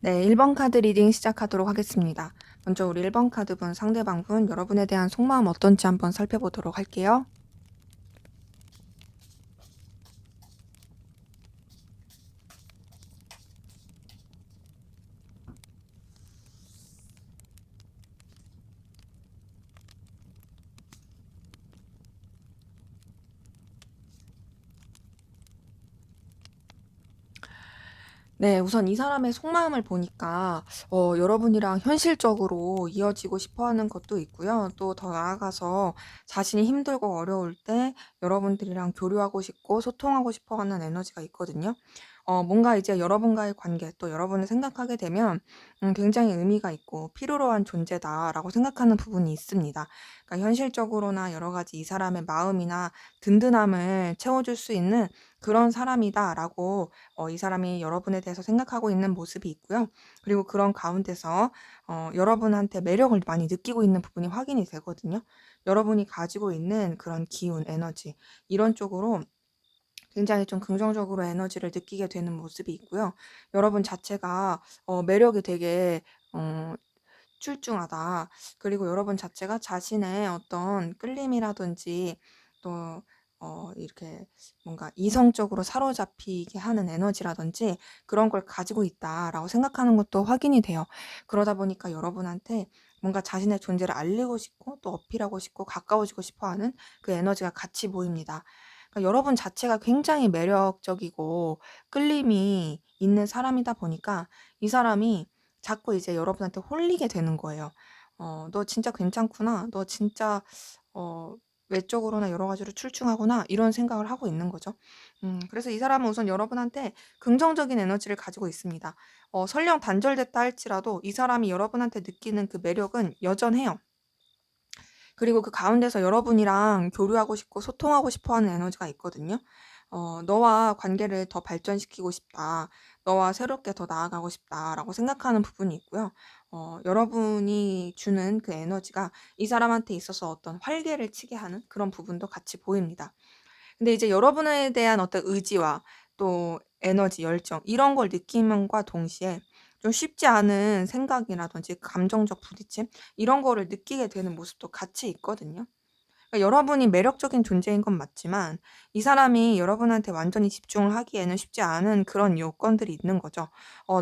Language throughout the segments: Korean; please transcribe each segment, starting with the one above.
네, 1번 카드 리딩 시작하도록 하겠습니다. 먼저 우리 1번 카드분, 상대방분, 여러분에 대한 속마음 어떤지 한번 살펴보도록 할게요. 네, 우선 이 사람의 속마음을 보니까 여러분이랑 현실적으로 이어지고 싶어 하는 것도 있고요. 또 더 나아가서 자신이 힘들고 어려울 때 여러분들이랑 교류하고 싶고 소통하고 싶어 하는 에너지가 있거든요. 뭔가 이제 여러분과의 관계 또 여러분을 생각하게 되면 굉장히 의미가 있고 필요로 한 존재다라고 생각하는 부분이 있습니다. 그러니까 현실적으로나 여러 가지 이 사람의 마음이나 든든함을 채워줄 수 있는 그런 사람이다라고 이 사람이 여러분에 대해서 생각하고 있는 모습이 있고요. 그리고 그런 가운데서 여러분한테 매력을 많이 느끼고 있는 부분이 확인이 되거든요. 여러분이 가지고 있는 그런 기운, 에너지 이런 쪽으로 굉장히 좀 긍정적으로 에너지를 느끼게 되는 모습이 있고요. 여러분 자체가 매력이 되게 어 출중하다. 그리고 여러분 자체가 자신의 어떤 끌림이라든지 또 이렇게 뭔가 이성적으로 사로잡히게 하는 에너지라든지 그런 걸 가지고 있다라고 생각하는 것도 확인이 돼요. 그러다 보니까 여러분한테 뭔가 자신의 존재를 알리고 싶고 또 어필하고 싶고 가까워지고 싶어 하는 그 에너지가 같이 보입니다. 그러니까 여러분 자체가 굉장히 매력적이고 끌림이 있는 사람이다 보니까 이 사람이 자꾸 이제 여러분한테 홀리게 되는 거예요. "너 진짜 괜찮구나. 너 진짜 어 외적으로나 여러 가지로 출중하구나." 이런 생각을 하고 있는 거죠. 그래서 이 사람은 우선 여러분한테 긍정적인 에너지를 가지고 있습니다. 설령 단절됐다 할지라도 이 사람이 여러분한테 느끼는 그 매력은 여전해요. 그리고 그 가운데서 여러분이랑 교류하고 싶고 소통하고 싶어 하는 에너지가 있거든요. "너와 관계를 더 발전시키고 싶다. 너와 새롭게 더 나아가고 싶다."라고 생각하는 부분이 있고요. 여러분이 주는 그 에너지가 이 사람한테 있어서 어떤 활개를 치게 하는 그런 부분도 같이 보입니다. 근데 이제 여러분에 대한 어떤 의지와 또 에너지, 열정 이런 걸 느낌과 동시에 좀 쉽지 않은 생각이라든지 감정적 부딪힘 이런 거를 느끼게 되는 모습도 같이 있거든요. 그러니까 여러분이 매력적인 존재인 건 맞지만 이 사람이 여러분한테 완전히 집중을 하기에는 쉽지 않은 그런 요건들이 있는 거죠.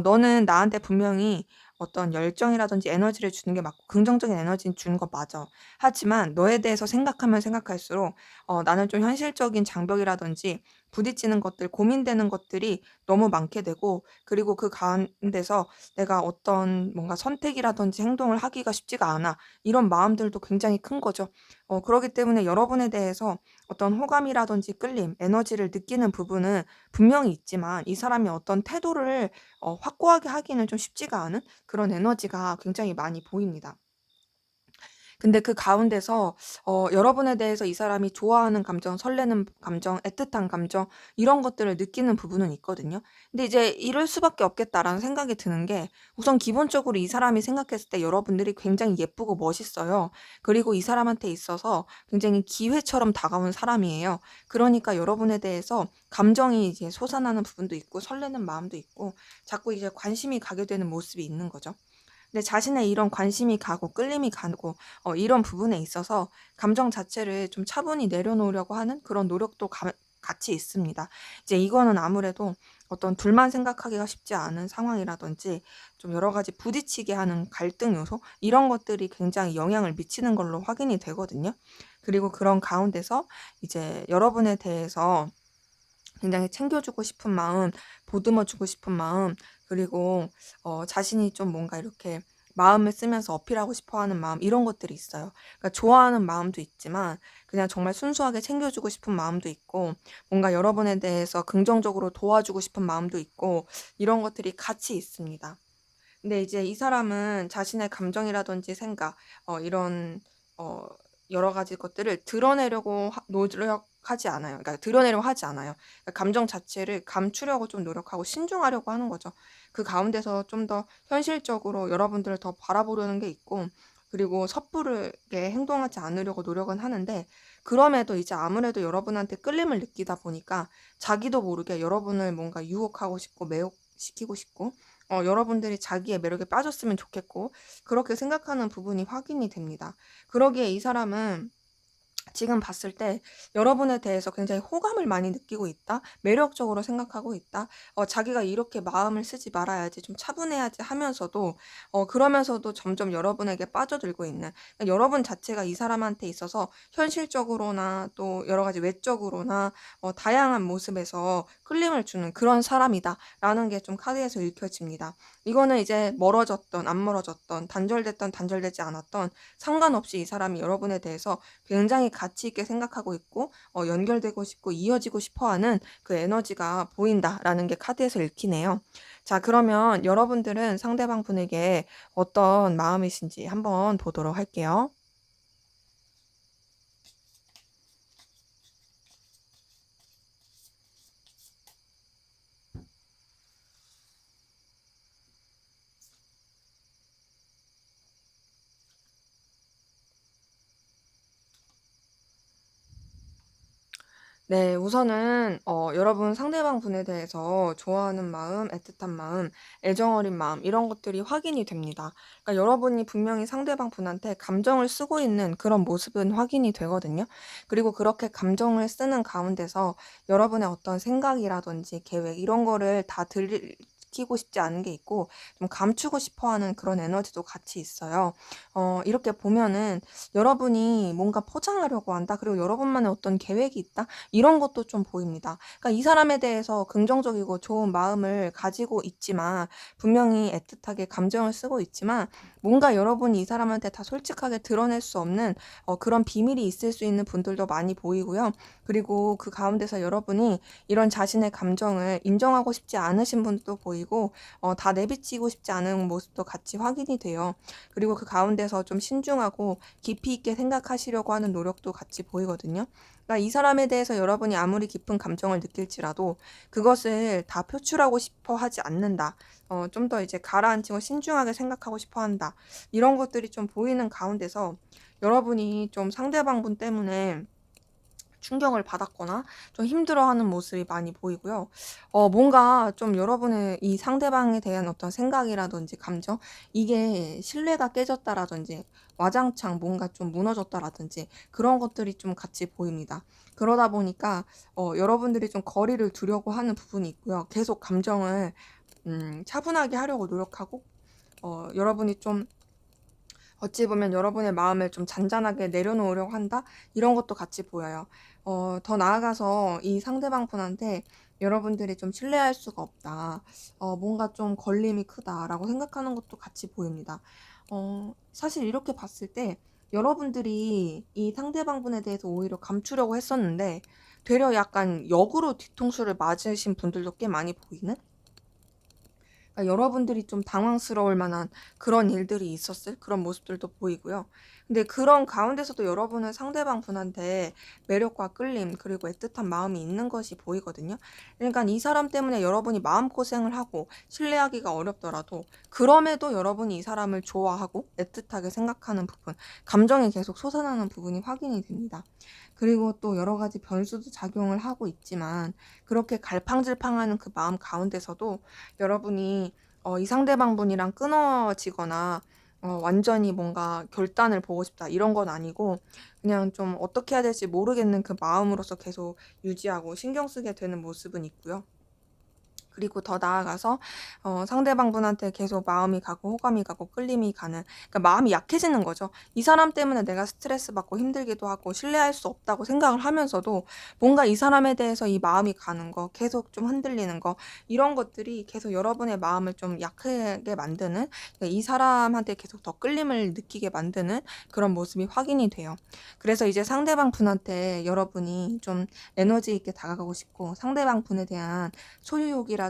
"너는 나한테 분명히 어떤 열정이라든지 에너지를 주는 게 맞고 긍정적인 에너지는 주는 거 맞아. 하지만 너에 대해서 생각하면 생각할수록 나는 좀 현실적인 장벽이라든지 부딪히는 것들, 고민되는 것들이 너무 많게 되고 그리고 그 가운데서 내가 어떤 뭔가 선택이라든지 행동을 하기가 쉽지가 않아." 이런 마음들도 굉장히 큰 거죠. 그러기 때문에 여러분에 대해서 어떤 호감이라든지 끌림, 에너지를 느끼는 부분은 분명히 있지만 이 사람이 어떤 태도를 확고하게 하기는 좀 쉽지가 않은 그런 에너지가 굉장히 많이 보입니다. 근데 그 가운데서 여러분에 대해서 이 사람이 좋아하는 감정, 설레는 감정, 애틋한 감정 이런 것들을 느끼는 부분은 있거든요. 근데 이제 '이럴 수밖에 없겠다.'라는 생각이 드는 게 우선 기본적으로 이 사람이 생각했을 때 여러분들이 굉장히 예쁘고 멋있어요. 그리고 이 사람한테 있어서 굉장히 기회처럼 다가온 사람이에요. 그러니까 여러분에 대해서 감정이 이제 솟아나는 부분도 있고 설레는 마음도 있고 자꾸 이제 관심이 가게 되는 모습이 있는 거죠. 근데 자신의 이런 관심이 가고 끌림이 가고 이런 부분에 있어서 감정 자체를 좀 차분히 내려놓으려고 하는 그런 노력도 같이 있습니다. 이제 이거는 아무래도 어떤 둘만 생각하기가 쉽지 않은 상황이라든지 좀 여러 가지 부딪히게 하는 갈등 요소 이런 것들이 굉장히 영향을 미치는 걸로 확인이 되거든요. 그리고 그런 가운데서 이제 여러분에 대해서 굉장히 챙겨주고 싶은 마음, 보듬어 주고 싶은 마음, 그리고 자신이 좀 뭔가 이렇게 마음을 쓰면서 어필하고 싶어 하는 마음, 이런 것들이 있어요. 그러니까 좋아하는 마음도 있지만, 그냥 정말 순수하게 챙겨주고 싶은 마음도 있고, 뭔가 여러분에 대해서 긍정적으로 도와주고 싶은 마음도 있고, 이런 것들이 같이 있습니다. 근데 이제 이 사람은 자신의 감정이라든지 생각 이런 어 여러 가지 것들을 드러내려고 노력하지 않아요. 그러니까 드러내려고 하지 않아요. 그러니까 감정 자체를 감추려고 좀 노력하고 신중하려고 하는 거죠. 그 가운데서 좀 더 현실적으로 여러분들을 더 바라보려는 게 있고 그리고 섣부르게 행동하지 않으려고 노력은 하는데 그럼에도 이제 아무래도 여러분한테 끌림을 느끼다 보니까 자기도 모르게 여러분을 뭔가 유혹하고 싶고 매혹시키고 싶고 여러분들이 자기의 매력에 빠졌으면 좋겠고 그렇게 생각하는 부분이 확인이 됩니다. 그러기에 이 사람은 지금 봤을 때 여러분에 대해서 굉장히 호감을 많이 느끼고 있다. 매력적으로 생각하고 있다. 자기가 이렇게 마음을 쓰지 말아야지 좀 차분해야지 하면서도 그러면서도 점점 여러분에게 빠져들고 있는 그러니까 여러분 자체가 이 사람한테 있어서 현실적으로나 또 여러 가지 외적으로나 다양한 모습에서 끌림을 주는 그런 사람이다라는 게 좀 카드에서 읽혀집니다. 이거는 이제 멀어졌던 안 멀어졌던 단절됐던 단절되지 않았던 상관없이 이 사람이 여러분에 대해서 굉장히 가치 있게 생각하고 있고 연결되고 싶고 이어지고 싶어 하는 그 에너지가 보인다라는 게 카드에서 읽히네요. 자, 그러면 여러분들은 상대방 분에게 어떤 마음이신지 한번 보도록 할게요. 네. 우선은 여러분 상대방 분에 대해서 좋아하는 마음, 애틋한 마음, 애정 어린 마음 이런 것들이 확인이 됩니다. 그러니까 여러분이 분명히 상대방 분한테 감정을 쓰고 있는 그런 모습은 확인이 되거든요. 그리고 그렇게 감정을 쓰는 가운데서 여러분의 어떤 생각이라든지 계획 이런 거를 다 들키고 싶지 않은 게 있고 좀 감추고 싶어 하는 그런 에너지도 같이 있어요. 이렇게 보면은 여러분이 뭔가 포장하려고 한다. 그리고 여러분만의 어떤 계획이 있다. 이런 것도 좀 보입니다. 그러니까 이 사람에 대해서 긍정적이고 좋은 마음을 가지고 있지만 분명히 애틋하게 감정을 쓰고 있지만 뭔가 여러분이 이 사람한테 다 솔직하게 드러낼 수 없는 그런 비밀이 있을 수 있는 분들도 많이 보이고요. 그리고 그 가운데서 여러분이 이런 자신의 감정을 인정하고 싶지 않으신 분도 보이고 보이고 다 내비치고 싶지 않은 모습도 같이 확인이 돼요. 그리고 그 가운데서 좀 신중하고 깊이 있게 생각하시려고 하는 노력도 같이 보이거든요. 그러니까 이 사람에 대해서 여러분이 아무리 깊은 감정을 느낄지라도 그것을 다 표출하고 싶어 하지 않는다. 좀 더 이제 가라앉히고 신중하게 생각하고 싶어 한다. 이런 것들이 좀 보이는 가운데서 여러분이 좀 상대방분 때문에 충격을 받았거나 좀 힘들어하는 모습이 많이 보이고요. 뭔가 좀 여러분의 이 상대방에 대한 어떤 생각이라든지 감정, 이게 신뢰가 깨졌다라든지 와장창 뭔가 좀 무너졌다라든지 그런 것들이 좀 같이 보입니다. 그러다 보니까 여러분들이 좀 거리를 두려고 하는 부분이 있고요. 계속 감정을 차분하게 하려고 노력하고 여러분이 좀 어찌 보면 여러분의 마음을 좀 잔잔하게 내려놓으려고 한다? 이런 것도 같이 보여요. 더 나아가서 이 상대방 분한테 여러분들이 좀 신뢰할 수가 없다. 뭔가 좀 걸림이 크다라고 생각하는 것도 같이 보입니다. 사실 이렇게 봤을 때 여러분들이 이 상대방 분에 대해서 오히려 감추려고 했었는데 되려 약간 역으로 뒤통수를 맞으신 분들도 꽤 많이 보이는? 여러분들이 좀 당황스러울 만한 그런 일들이 있었을 그런 모습들도 보이고요. 근데 그런 가운데서도 여러분은 상대방 분한테 매력과 끌림 그리고 애틋한 마음이 있는 것이 보이거든요. 그러니까 이 사람 때문에 여러분이 마음고생을 하고 신뢰하기가 어렵더라도 그럼에도 여러분이 이 사람을 좋아하고 애틋하게 생각하는 부분, 감정이 계속 솟아나는 부분이 확인이 됩니다. 그리고 또 여러 가지 변수도 작용을 하고 있지만 그렇게 갈팡질팡하는 그 마음 가운데서도 여러분이 이 상대방 분이랑 끊어지거나 완전히 뭔가 결단을 보고 싶다 이런 건 아니고 그냥 좀 어떻게 해야 될지 모르겠는 그 마음으로서 계속 유지하고 신경 쓰게 되는 모습은 있고요. 그리고 더 나아가서 상대방 분한테 계속 마음이 가고 호감이 가고 끌림이 가는, 그러니까 마음이 약해지는 거죠. 이 사람 때문에 내가 스트레스 받고 힘들기도 하고 신뢰할 수 없다고 생각을 하면서도 뭔가 이 사람에 대해서 이 마음이 가는 거, 계속 좀 흔들리는 거, 이런 것들이 계속 여러분의 마음을 좀 약하게 만드는, 그러니까 이 사람한테 계속 더 끌림을 느끼게 만드는 그런 모습이 확인이 돼요. 그래서 이제 상대방 분한테 여러분이 좀 에너지 있게 다가가고 싶고 상대방 분에 대한 소유욕이라든지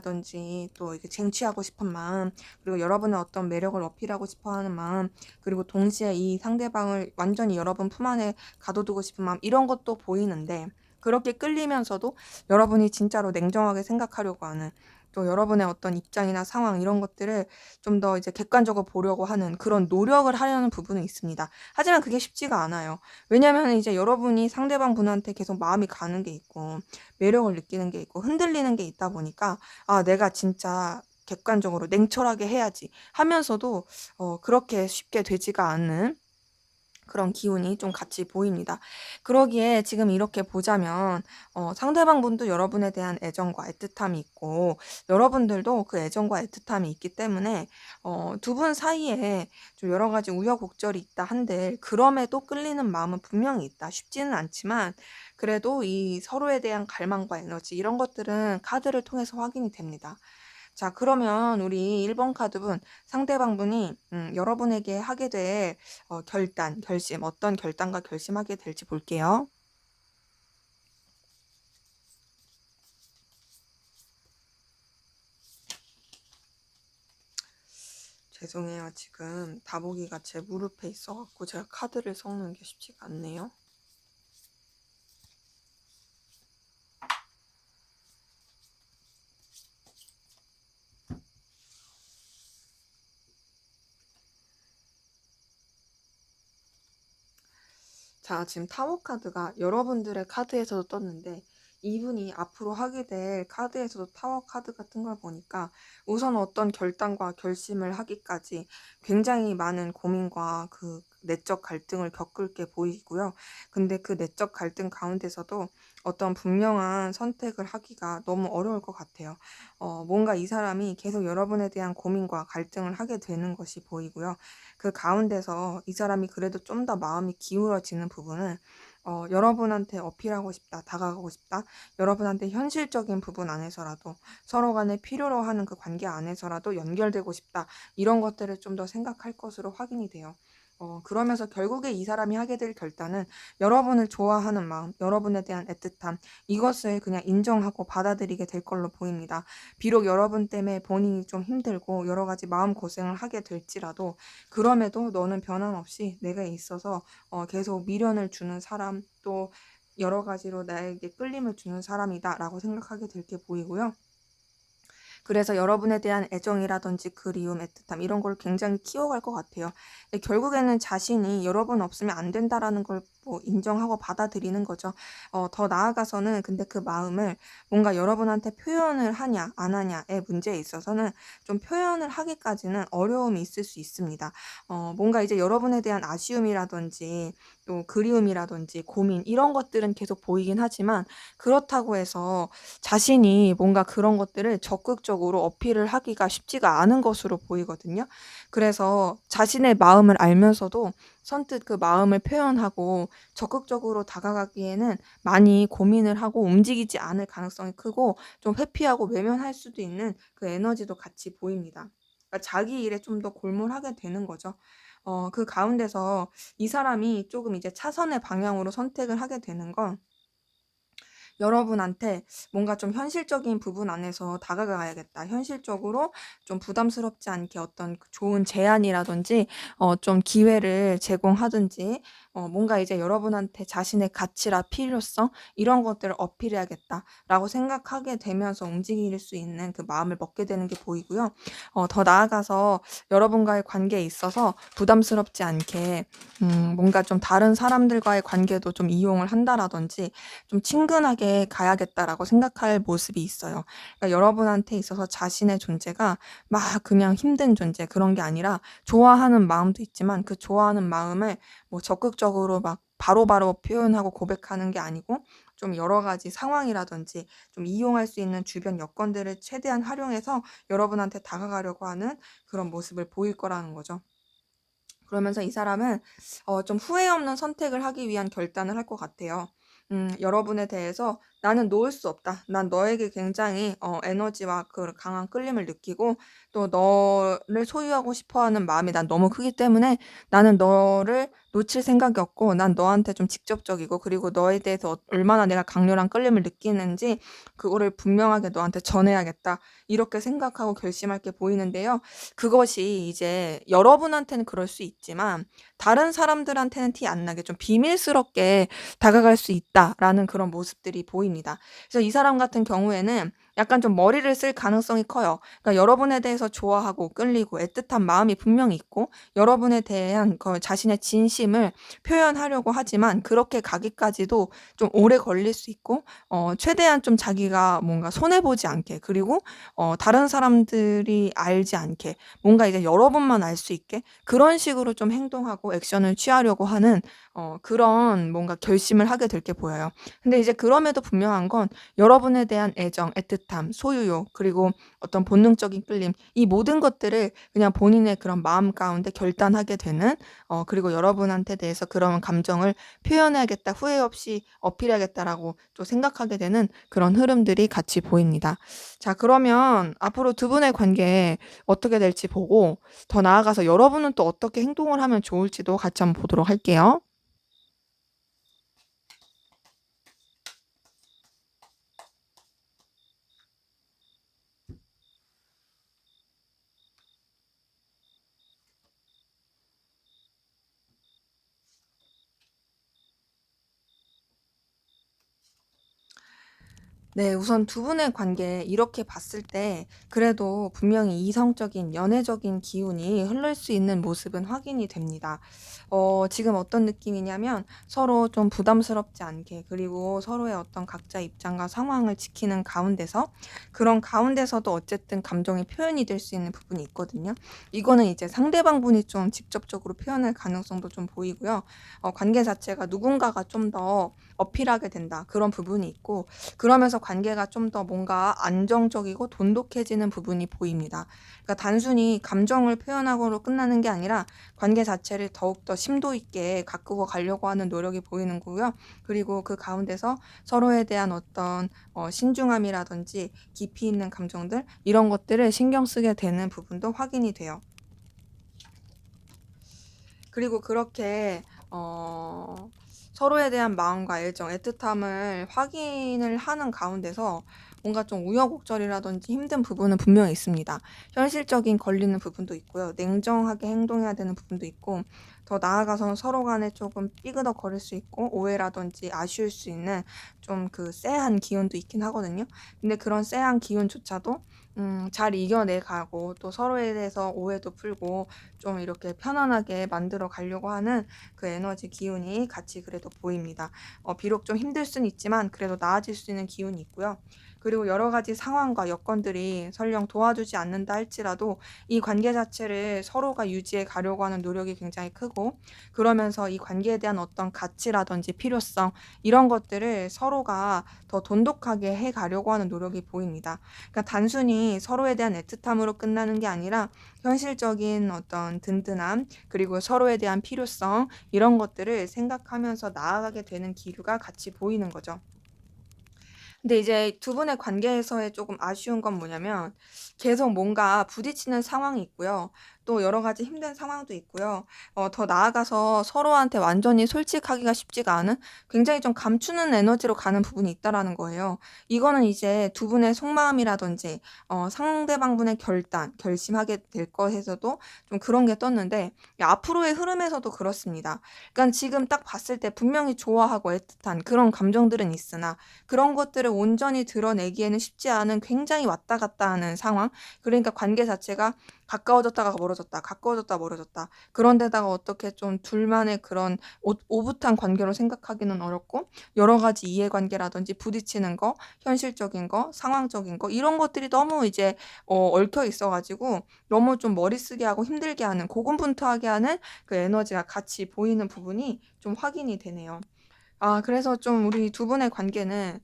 또 이렇게 쟁취하고 싶은 마음, 그리고 여러분의 어떤 매력을 어필하고 싶어 하는 마음, 그리고 동시에 이 상대방을 완전히 여러분 품 안에 가둬두고 싶은 마음, 이런 것도 보이는데 그렇게 끌리면서도 여러분이 진짜로 냉정하게 생각하려고 하는, 또 여러분의 어떤 입장이나 상황 이런 것들을 좀 더 이제 객관적으로 보려고 하는 그런 노력을 하려는 부분은 있습니다. 하지만 그게 쉽지가 않아요. 왜냐면 이제 여러분이 상대방 분한테 계속 마음이 가는 게 있고 매력을 느끼는 게 있고 흔들리는 게 있다 보니까 '아 내가 진짜 객관적으로 냉철하게 해야지.' 하면서도 그렇게 쉽게 되지가 않는 그런 기운이 좀 같이 보입니다. 그러기에 지금 이렇게 보자면 상대방 분도 여러분에 대한 애정과 애틋함이 있고 여러분들도 그 애정과 애틋함이 있기 때문에 두 분 사이에 좀 여러 가지 우여곡절이 있다 한들 그럼에도 끌리는 마음은 분명히 있다. 쉽지는 않지만 그래도 이 서로에 대한 갈망과 에너지 이런 것들은 카드를 통해서 확인이 됩니다. 자, 그러면 우리 1번 카드분, 상대방 분이 여러분에게 하게 될 결단, 결심, 어떤 결단과 결심하게 될지 볼게요. 죄송해요. 지금 다보기가 제 무릎에 있어 갖고 제가 카드를 섞는 게 쉽지가 않네요. 자, 지금 타워 카드가 여러분들의 카드에서도 떴는데 이분이 앞으로 하게 될 카드에서도 타워 카드 같은 걸 보니까 우선 어떤 결단과 결심을 하기까지 굉장히 많은 고민과 그 내적 갈등을 겪을 게 보이고요. 근데 그 내적 갈등 가운데서도 어떤 분명한 선택을 하기가 너무 어려울 것 같아요. 뭔가 이 사람이 계속 여러분에 대한 고민과 갈등을 하게 되는 것이 보이고요. 그 가운데서 이 사람이 그래도 좀 더 마음이 기울어지는 부분은 여러분한테 어필하고 싶다, 다가가고 싶다, 여러분한테 현실적인 부분 안에서라도 서로 간에 필요로 하는 그 관계 안에서라도 연결되고 싶다, 이런 것들을 좀 더 생각할 것으로 확인이 돼요. 그러면서 결국에 이 사람이 하게 될 결단은 여러분을 좋아하는 마음, 여러분에 대한 애틋함, 이것을 그냥 인정하고 받아들이게 될 걸로 보입니다. 비록 여러분 때문에 본인이 좀 힘들고 여러 가지 마음고생을 하게 될지라도 그럼에도 너는 변함없이 내가 있어서 계속 미련을 주는 사람, 또 여러 가지로 나에게 끌림을 주는 사람이다라고 생각하게 될 게 보이고요. 그래서 여러분에 대한 애정이라든지 그리움, 애틋함 이런 걸 굉장히 키워갈 것 같아요. 근데 결국에는 자신이 여러분 없으면 안 된다라는 걸 뭐 인정하고 받아들이는 거죠. 더 나아가서는 근데 그 마음을 뭔가 여러분한테 표현을 하냐 안 하냐의 문제에 있어서는 좀 표현을 하기까지는 어려움이 있을 수 있습니다. 뭔가 이제 여러분에 대한 아쉬움이라든지 또 그리움이라든지 고민 이런 것들은 계속 보이긴 하지만 그렇다고 해서 자신이 뭔가 그런 것들을 적극적으로 어필을 하기가 쉽지가 않은 것으로 보이거든요. 그래서 자신의 마음을 알면서도 선뜻 그 마음을 표현하고 적극적으로 다가가기에는 많이 고민을 하고 움직이지 않을 가능성이 크고 좀 회피하고 외면할 수도 있는 그 에너지도 같이 보입니다. 그러니까 자기 일에 좀 더 골몰하게 되는 거죠. 그 가운데서 이 사람이 조금 이제 차선의 방향으로 선택을 하게 되는 건 여러분한테 뭔가 좀 현실적인 부분 안에서 다가가야겠다. 현실적으로 좀 부담스럽지 않게 어떤 그 좋은 제안이라든지 좀 기회를 제공하든지 뭔가 이제 여러분한테 자신의 가치라 필요성 이런 것들을 어필해야겠다라고 생각하게 되면서 움직일 수 있는 그 마음을 먹게 되는 게 보이고요. 더 나아가서 여러분과의 관계에 있어서 부담스럽지 않게 뭔가 좀 다른 사람들과의 관계도 좀 이용을 한다라든지 좀 친근하게 가야겠다라고 생각할 모습이 있어요. 그러니까 여러분한테 있어서 자신의 존재가 막 그냥 힘든 존재 그런 게 아니라 좋아하는 마음도 있지만 그 좋아하는 마음을 뭐 적극적으로 막 바로바로 표현하고 고백하는 게 아니고 좀 여러 가지 상황이라든지 좀 이용할 수 있는 주변 여건들을 최대한 활용해서 여러분한테 다가가려고 하는 그런 모습을 보일 거라는 거죠. 그러면서 이 사람은 좀 후회 없는 선택을 하기 위한 결단을 할 것 같아요. 여러분에 대해서 '나는 놓을 수 없다. 난 너에게 굉장히 에너지와 그 강한 끌림을 느끼고 또 너를 소유하고 싶어 하는 마음이 난 너무 크기 때문에 나는 너를 놓칠 생각이 없고 난 너한테 좀 직접적이고 그리고 너에 대해서 얼마나 내가 강렬한 끌림을 느끼는지 그거를 분명하게 너한테 전해야겠다.' 이렇게 생각하고 결심할 게 보이는데요. 그것이 이제 여러분한테는 그럴 수 있지만 다른 사람들한테는 티 안 나게 좀 비밀스럽게 다가갈 수 있다라는 그런 모습들이 보입니다. 그래서 이 사람 같은 경우에는 약간 좀 머리를 쓸 가능성이 커요. 그러니까 여러분에 대해서 좋아하고 끌리고 애틋한 마음이 분명히 있고 여러분에 대한 그 자신의 진심을 표현하려고 하지만 그렇게 가기까지도 좀 오래 걸릴 수 있고 최대한 좀 자기가 뭔가 손해 보지 않게 그리고 다른 사람들이 알지 않게 뭔가 이제 여러분만 알 수 있게 그런 식으로 좀 행동하고 액션을 취하려고 하는 그런 뭔가 결심을 하게 될 게 보여요. 근데 이제 그럼에도 분명한 건 여러분에 대한 애정, 애틋함, 소유욕 그리고 어떤 본능적인 끌림 이 모든 것들을 그냥 본인의 그런 마음 가운데 결단하게 되는 그리고 여러분한테 대해서 그런 감정을 표현해야겠다, 후회 없이 어필해야겠다라고 또 생각하게 되는 그런 흐름들이 같이 보입니다. 자, 그러면 앞으로 두 분의 관계 어떻게 될지 보고 더 나아가서 여러분은 또 어떻게 행동을 하면 좋을지도 같이 한번 보도록 할게요. 네. 우선 두 분의 관계 이렇게 봤을 때 그래도 분명히 이성적인 연애적인 기운이 흐를 수 있는 모습은 확인이 됩니다. 지금 어떤 느낌이냐면 서로 좀 부담스럽지 않게 그리고 서로의 어떤 각자 입장과 상황을 지키는 가운데서 그런 가운데서도 어쨌든 감정이 표현이 될 수 있는 부분이 있거든요. 이거는 이제 상대방 분이 좀 직접적으로 표현할 가능성도 좀 보이고요. 관계 자체가 누군가가 좀 더 어필하게 된다 그런 부분이 있고 그러면서 관계가 좀 더 뭔가 안정적이고 돈독해지는 부분이 보입니다. 그러니까 단순히 감정을 표현하고로 끝나는 게 아니라 관계 자체를 더욱더 심도 있게 가꾸고 가려고 하는 노력이 보이는 거고요. 그리고 그 가운데서 서로에 대한 어떤 신중함이라든지 깊이 있는 감정들 이런 것들을 신경 쓰게 되는 부분도 확인이 돼요. 그리고 그렇게 어 서로에 대한 마음과 애정, 애틋함을 확인을 하는 가운데서 뭔가 좀 우여곡절이라든지 힘든 부분은 분명히 있습니다. 현실적인 걸리는 부분도 있고요. 냉정하게 행동해야 되는 부분도 있고, 더 나아가서는 서로 간에 조금 삐그덕거릴 수 있고 오해라든지 아쉬울 수 있는 좀 그 쎄한 기운도 있긴 하거든요. 근데 그런 쎄한 기운조차도 잘 이겨내 가고, 또 서로에 대해서 오해도 풀고 좀 이렇게 편안하게 만들어 가려고 하는 그 에너지 기운이 같이 그래도 보입니다. 비록 좀 힘들 수는 있지만 그래도 나아질 수 있는 기운이 있고요. 그리고 여러 가지 상황과 여건들이 설령 도와주지 않는다 할지라도 이 관계 자체를 서로가 유지해 가려고 하는 노력이 굉장히 크고, 그러면서 이 관계에 대한 어떤 가치라든지 필요성, 이런 것들을 서로가 더 돈독하게 해 가려고 하는 노력이 보입니다. 그러니까 단순히 서로에 대한 애틋함으로 끝나는 게 아니라 현실적인 어떤 든든함, 그리고 서로에 대한 필요성, 이런 것들을 생각하면서 나아가게 되는 기류가 같이 보이는 거죠. 근데 이제 두 분의 관계에서의 조금 아쉬운 건 뭐냐면, 계속 뭔가 부딪히는 상황이 있고요. 또 여러 가지 힘든 상황도 있고요. 더 나아가서 서로한테 완전히 솔직하기가 쉽지가 않은, 굉장히 좀 감추는 에너지로 가는 부분이 있다라는 거예요. 이거는 이제 두 분의 속마음이라든지 상대방분의 결심하게 될 것에서도 좀 그런 게 떴는데, 앞으로의 흐름에서도 그렇습니다. 그러니까 지금 딱 봤을 때 분명히 좋아하고 애틋한 그런 감정들은 있으나, 그런 것들을 온전히 드러내기에는 쉽지 않은 굉장히 왔다 갔다 하는 상황. 그러니까 관계 자체가 가까워졌다가 멀어졌다, 가까워졌다 멀어졌다. 그런 데다가 어떻게 좀 둘만의 그런 오붓한 관계로 생각하기는 어렵고, 여러 가지 이해관계라든지 부딪히는 거, 현실적인 거, 상황적인 거, 이런 것들이 너무 이제 얽혀 있어 가지고 너무 좀 머리 쓰게 하고 힘들게 하는, 고군분투하게 하는 그 에너지가 같이 보이는 부분이 좀 확인이 되네요. 그래서 좀 우리 두 분의 관계는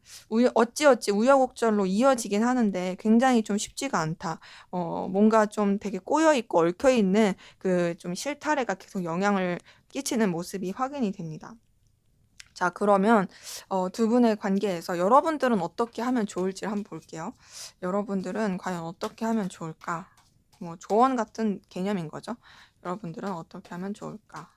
어찌어찌 우여곡절로 이어지긴 하는데 굉장히 좀 쉽지가 않다. 뭔가 좀 되게 꼬여 있고 얽혀 있는 그 좀 실타래가 계속 영향을 끼치는 모습이 확인이 됩니다. 자, 그러면 두 분의 관계에서 여러분들은 어떻게 하면 좋을지 한번 볼게요. 여러분들은 과연 어떻게 하면 좋을까? 뭐 조언 같은 개념인 거죠. 여러분들은 어떻게 하면 좋을까?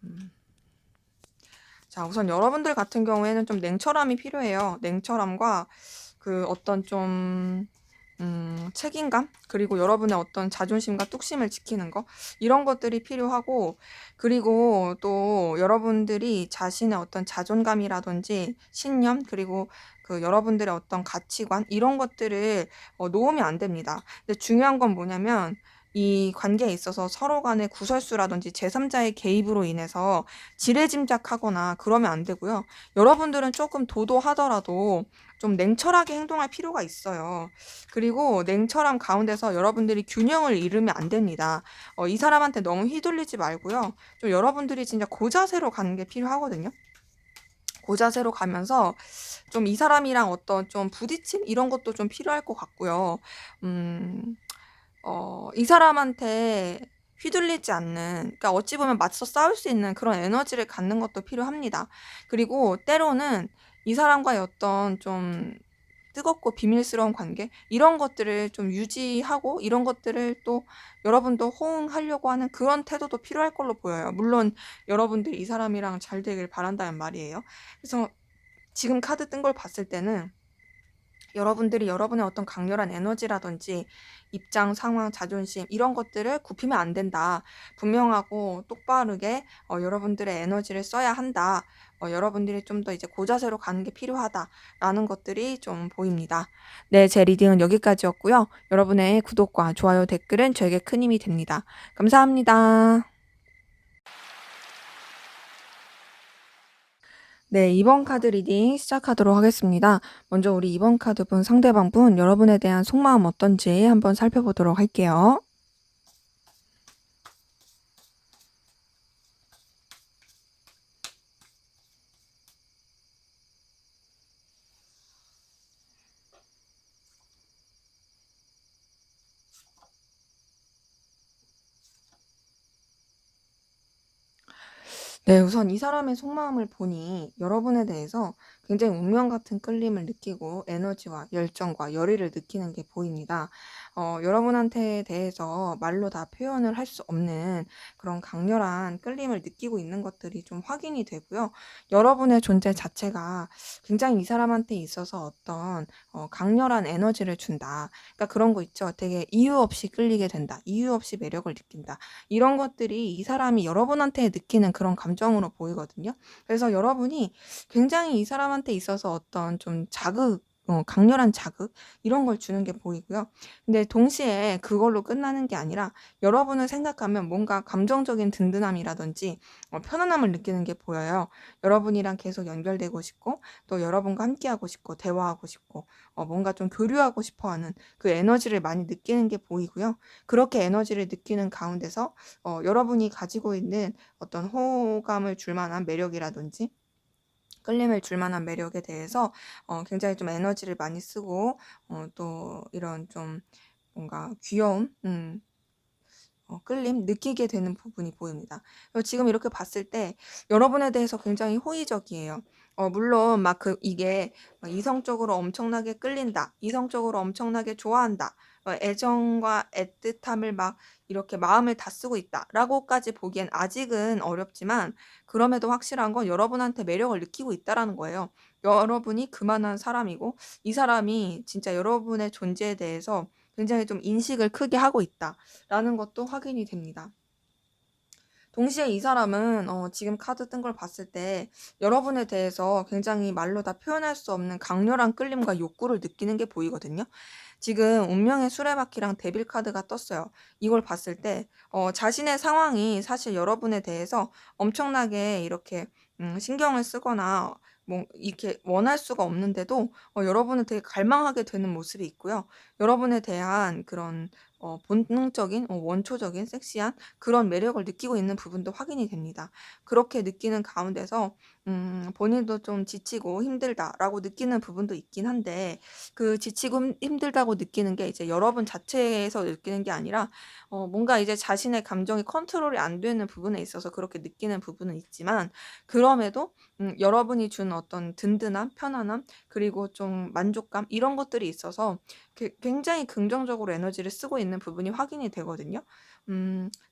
음. 자, 우선 여러분들 같은 경우에는 좀 냉철함이 필요해요. 냉철함과 그 어떤 좀 책임감, 그리고 여러분의 어떤 자존심과 뚝심을 지키는 거, 이런 것들이 필요하고, 그리고 또 여러분들이 자신의 어떤 자존감이라든지 신념, 그리고 그 여러분들의 어떤 가치관, 이런 것들을 놓으면 안 됩니다. 근데 중요한 건 뭐냐면, 이 관계에 있어서 서로 간의 구설수라든지 제3자의 개입으로 인해서 지레짐작하거나 그러면 안 되고요. 여러분들은 조금 도도하더라도 좀 냉철하게 행동할 필요가 있어요. 그리고 냉철함 가운데서 여러분들이 균형을 잃으면 안 됩니다. 이 사람한테 너무 휘둘리지 말고요. 좀 여러분들이 진짜 고자세로 가는 게 필요하거든요. 고자세로 가면서 좀 이 사람이랑 어떤 좀 부딪힘, 이런 것도 좀 필요할 것 같고요. 음, 이 사람한테 휘둘리지 않는, 그러니까 어찌 보면 맞서 싸울 수 있는 그런 에너지를 갖는 것도 필요합니다. 그리고 때로는 이 사람과의 어떤 좀 뜨겁고 비밀스러운 관계, 이런 것들을 좀 유지하고, 이런 것들을 또 여러분도 호응하려고 하는 그런 태도도 필요할 걸로 보여요. 물론 여러분들이 이 사람이랑 잘 되길 바란다는 말이에요. 그래서 지금 카드 뜬 걸 봤을 때는 여러분들이 여러분의 어떤 강렬한 에너지라든지 입장, 상황, 자존심, 이런 것들을 굽히면 안 된다. 분명하고 똑바르게 여러분들의 에너지를 써야 한다. 여러분들이 좀 더 이제 고자세로 가는 게 필요하다라는 것들이 좀 보입니다. 네, 제 리딩은 여기까지였고요. 여러분의 구독과 좋아요, 댓글은 저에게 큰 힘이 됩니다. 감사합니다. 네, 이번 카드 리딩 시작하도록 하겠습니다. 먼저 우리 이번 카드 분 상대방 분 여러분에 대한 속마음 어떤지 한번 살펴보도록 할게요. 네, 우선 이 사람의 속마음을 보니 여러분에 대해서 굉장히 운명 같은 끌림을 느끼고 에너지와 열정과 열의를 느끼는 게 보입니다. 여러분한테 대해서 말로 다 표현을 할 수 없는 그런 강렬한 끌림을 느끼고 있는 것들이 좀 확인이 되고요. 여러분의 존재 자체가 굉장히 이 사람한테 있어서 어떤 강렬한 에너지를 준다. 그러니까 그런 거 있죠. 되게 이유 없이 끌리게 된다. 이유 없이 매력을 느낀다. 이런 것들이 이 사람이 여러분한테 느끼는 그런 감정으로 보이거든요. 그래서 여러분이 굉장히 이 사람한테 있어서 어떤 좀 자극, 강렬한 자극 이런 걸 주는 게 보이고요. 근데 동시에 그걸로 끝나는 게 아니라 여러분을 생각하면 뭔가 감정적인 든든함이라든지 편안함을 느끼는 게 보여요. 여러분이랑 계속 연결되고 싶고 또 여러분과 함께하고 싶고 대화하고 싶고 뭔가 좀 교류하고 싶어 하는 그 에너지를 많이 느끼는 게 보이고요. 그렇게 에너지를 느끼는 가운데서 여러분이 가지고 있는 어떤 호감을 줄 만한 매력이라든지 끌림을 줄 만한 매력에 대해서 굉장히 좀 에너지를 많이 쓰고 또 이런 좀 뭔가 귀여움, 끌림 느끼게 되는 부분이 보입니다. 지금 이렇게 봤을 때 여러분에 대해서 굉장히 호의적이에요. 물론 막 이게 막 이성적으로 엄청나게 끌린다, 이성적으로 엄청나게 좋아한다, 애정과 애틋함을 막 이렇게 마음을 다 쓰고 있다라고까지 보기엔 아직은 어렵지만 그럼에도 확실한 건 여러분한테 매력을 느끼고 있다라는 거예요. 여러분이 그만한 사람이고 이 사람이 진짜 여러분의 존재에 대해서 굉장히 좀 인식을 크게 하고 있다라는 것도 확인이 됩니다. 동시에 이 사람은 지금 카드 뜬 걸 봤을 때 여러분에 대해서 굉장히 말로 다 표현할 수 없는 강렬한 끌림과 욕구를 느끼는 게 보이거든요. 지금 운명의 수레바퀴랑 데빌 카드가 떴어요. 이걸 봤을 때 자신의 상황이 사실 여러분에 대해서 엄청나게 이렇게 신경을 쓰거나 뭐 이렇게 원할 수가 없는데도 여러분을 되게 갈망하게 되는 모습이 있고요. 여러분에 대한 그런 본능적인 원초적인 섹시한 그런 매력을 느끼고 있는 부분도 확인이 됩니다. 그렇게 느끼는 가운데서 본인도 좀 지치고 힘들다라고 느끼는 부분도 있긴 한데 그 지치고 힘들다고 느끼는 게 이제 여러분 자체에서 느끼는 게 아니라 뭔가 이제 자신의 감정이 컨트롤이 안 되는 부분에 있어서 그렇게 느끼는 부분은 있지만 그럼에도 여러분이 준 어떤 든든함, 편안함 그리고 좀 만족감 이런 것들이 있어서 굉장히 긍정적으로 에너지를 쓰고 있는 부분이 확인이 되거든요.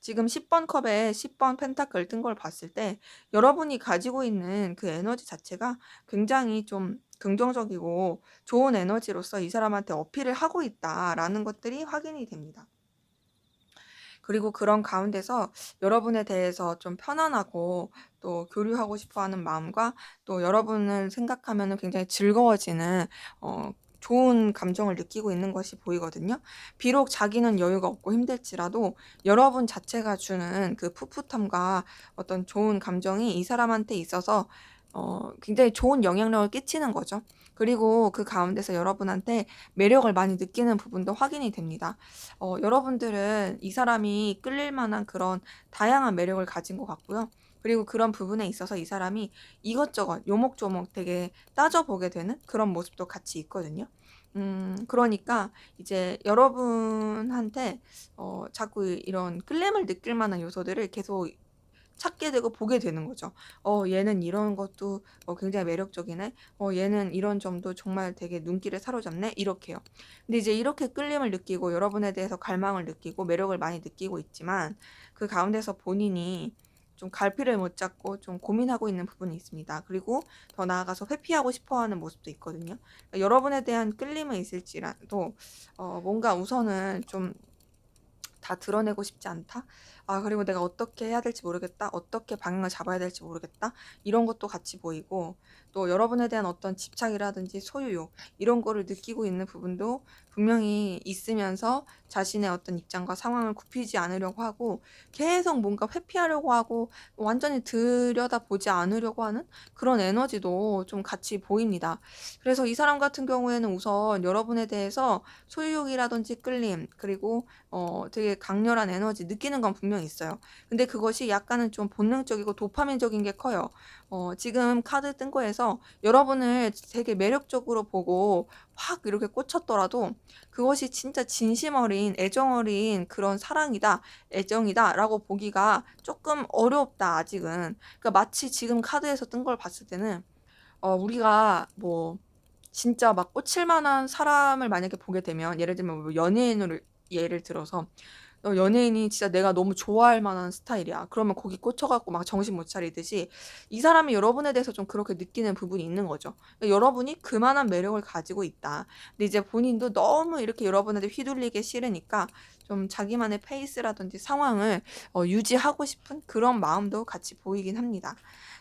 지금 10번 컵에 10번 펜타클 뜬 걸 봤을 때 여러분이 가지고 있는 그 에너지 자체가 굉장히 좀 긍정적이고 좋은 에너지로서 이 사람한테 어필을 하고 있다라는 것들이 확인이 됩니다. 그리고 그런 가운데서 여러분에 대해서 좀 편안하고 또 교류하고 싶어 하는 마음과 또 여러분을 생각하면은 굉장히 즐거워지는 좋은 감정을 느끼고 있는 것이 보이거든요. 비록 자기는 여유가 없고 힘들지라도 여러분 자체가 주는 그 풋풋함과 어떤 좋은 감정이 이 사람한테 있어서 굉장히 좋은 영향력을 끼치는 거죠. 그리고 그 가운데서 여러분한테 매력을 많이 느끼는 부분도 확인이 됩니다. 여러분들은 이 사람이 끌릴 만한 그런 다양한 매력을 가진 것 같고요. 그리고 그런 부분에 있어서 이 사람이 이것저것 요목조목 되게 따져보게 되는 그런 모습도 같이 있거든요. 그러니까 이제 여러분한테 자꾸 이런 끌림을 느낄 만한 요소들을 계속 찾게 되고 보게 되는 거죠. 얘는 이런 것도 굉장히 매력적이네. 얘는 이런 점도 정말 되게 눈길을 사로잡네. 이렇게요. 근데 이제 이렇게 끌림을 느끼고 여러분에 대해서 갈망을 느끼고 매력을 많이 느끼고 있지만 그 가운데서 본인이 좀 갈피를 못 잡고 좀 고민하고 있는 부분이 있습니다. 그리고 더 나아가서 회피하고 싶어 하는 모습도 있거든요. 그러니까 여러분에 대한 끌림은 있을지라도 뭔가 우선은 좀 다 드러내고 싶지 않다. 그리고 내가 어떻게 해야 될지 모르겠다. 어떻게 방향을 잡아야 될지 모르겠다. 이런 것도 같이 보이고 또 여러분에 대한 어떤 집착이라든지 소유욕 이런 거를 느끼고 있는 부분도 분명히 있으면서 자신의 어떤 입장과 상황을 굽히지 않으려고 하고 계속 뭔가 회피하려고 하고 완전히 들여다보지 않으려고 하는 그런 에너지도 좀 같이 보입니다. 그래서 이 사람 같은 경우에는 우선 여러분에 대해서 소유욕이라든지 끌림 그리고 되게 강렬한 에너지 느끼는 건 분명히 있어요. 근데 그것이 약간은 좀 본능적이고 도파민적인 게 커요. 지금 카드 뜬 거에서 여러분을 되게 매력적으로 보고 확 이렇게 꽂혔더라도 그것이 진짜 진심 어린 애정 어린 그런 사랑이다, 애정이다라고 보기가 조금 어렵다 아직은. 그러니까 마치 지금 카드에서 뜬 걸 봤을 때는 우리가 뭐 진짜 막 꽂힐 만한 사람을 만약에 보게 되면, 예를 들면 뭐 연예인을 예를 들어서 연예인이 진짜 내가 너무 좋아할 만한 스타일이야. 그러면 거기 꽂혀 갖고 막 정신 못 차리듯이 이 사람이 여러분에 대해서 좀 그렇게 느끼는 부분이 있는 거죠. 그러니까 여러분이 그만한 매력을 가지고 있다. 근데 이제 본인도 너무 이렇게 여러분한테 휘둘리기 싫으니까 좀 자기만의 페이스라든지 상황을 유지하고 싶은 그런 마음도 같이 보이긴 합니다.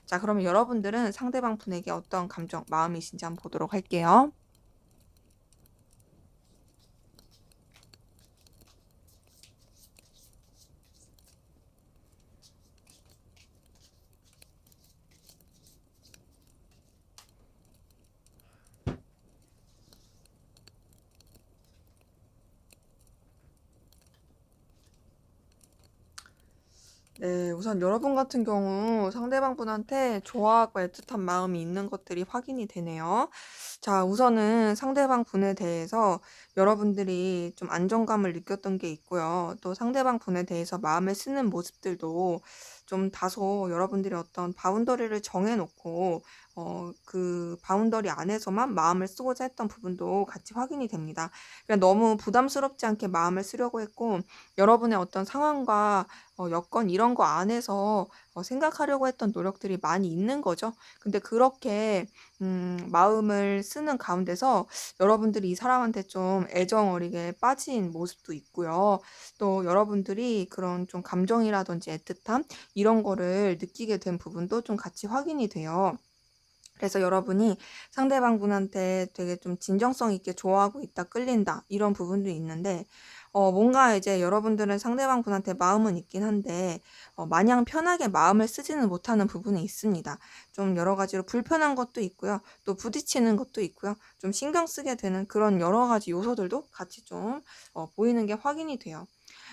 자, 그러면 여러분들은 상대방 분에게 어떤 감정, 마음이신지 한번 보도록 할게요. 네, 우선 여러분 같은 경우 상대방 분한테 좋아하고 애틋한 마음이 있는 것들이 확인이 되네요. 자, 우선은 상대방 분에 대해서 여러분들이 좀 안정감을 느꼈던 게 있고요. 또 상대방 분에 대해서 마음을 쓰는 모습들도 좀 다소 여러분들이 어떤 바운더리를 정해놓고 그 바운더리 안에서만 마음을 쓰고자 했던 부분도 같이 확인이 됩니다. 그러니까 너무 부담스럽지 않게 마음을 쓰려고 했고, 여러분의 어떤 상황과 여건 이런 거 안에서 생각하려고 했던 노력들이 많이 있는 거죠. 근데 그렇게 마음을 쓰는 가운데서 여러분들이 이 사람한테 좀 애정 어리게 빠진 모습도 있고요. 또 여러분들이 그런 좀 감정이라든지 애틋함 이런 거를 느끼게 된 부분도 좀 같이 확인이 돼요. 그래서 여러분이 상대방 분한테 되게 좀 진정성 있게 좋아하고 있다, 끌린다, 이런 부분도 있는데, 뭔가 이제 여러분들은 상대방 분한테 마음은 있긴 한데, 마냥 편하게 마음을 쓰지는 못하는 부분이 있습니다. 좀 여러 가지로 불편한 것도 있고요. 또 부딪히는 것도 있고요. 좀 신경 쓰게 되는 그런 여러 가지 요소들도 같이 좀 보이는 게 확인이 돼요.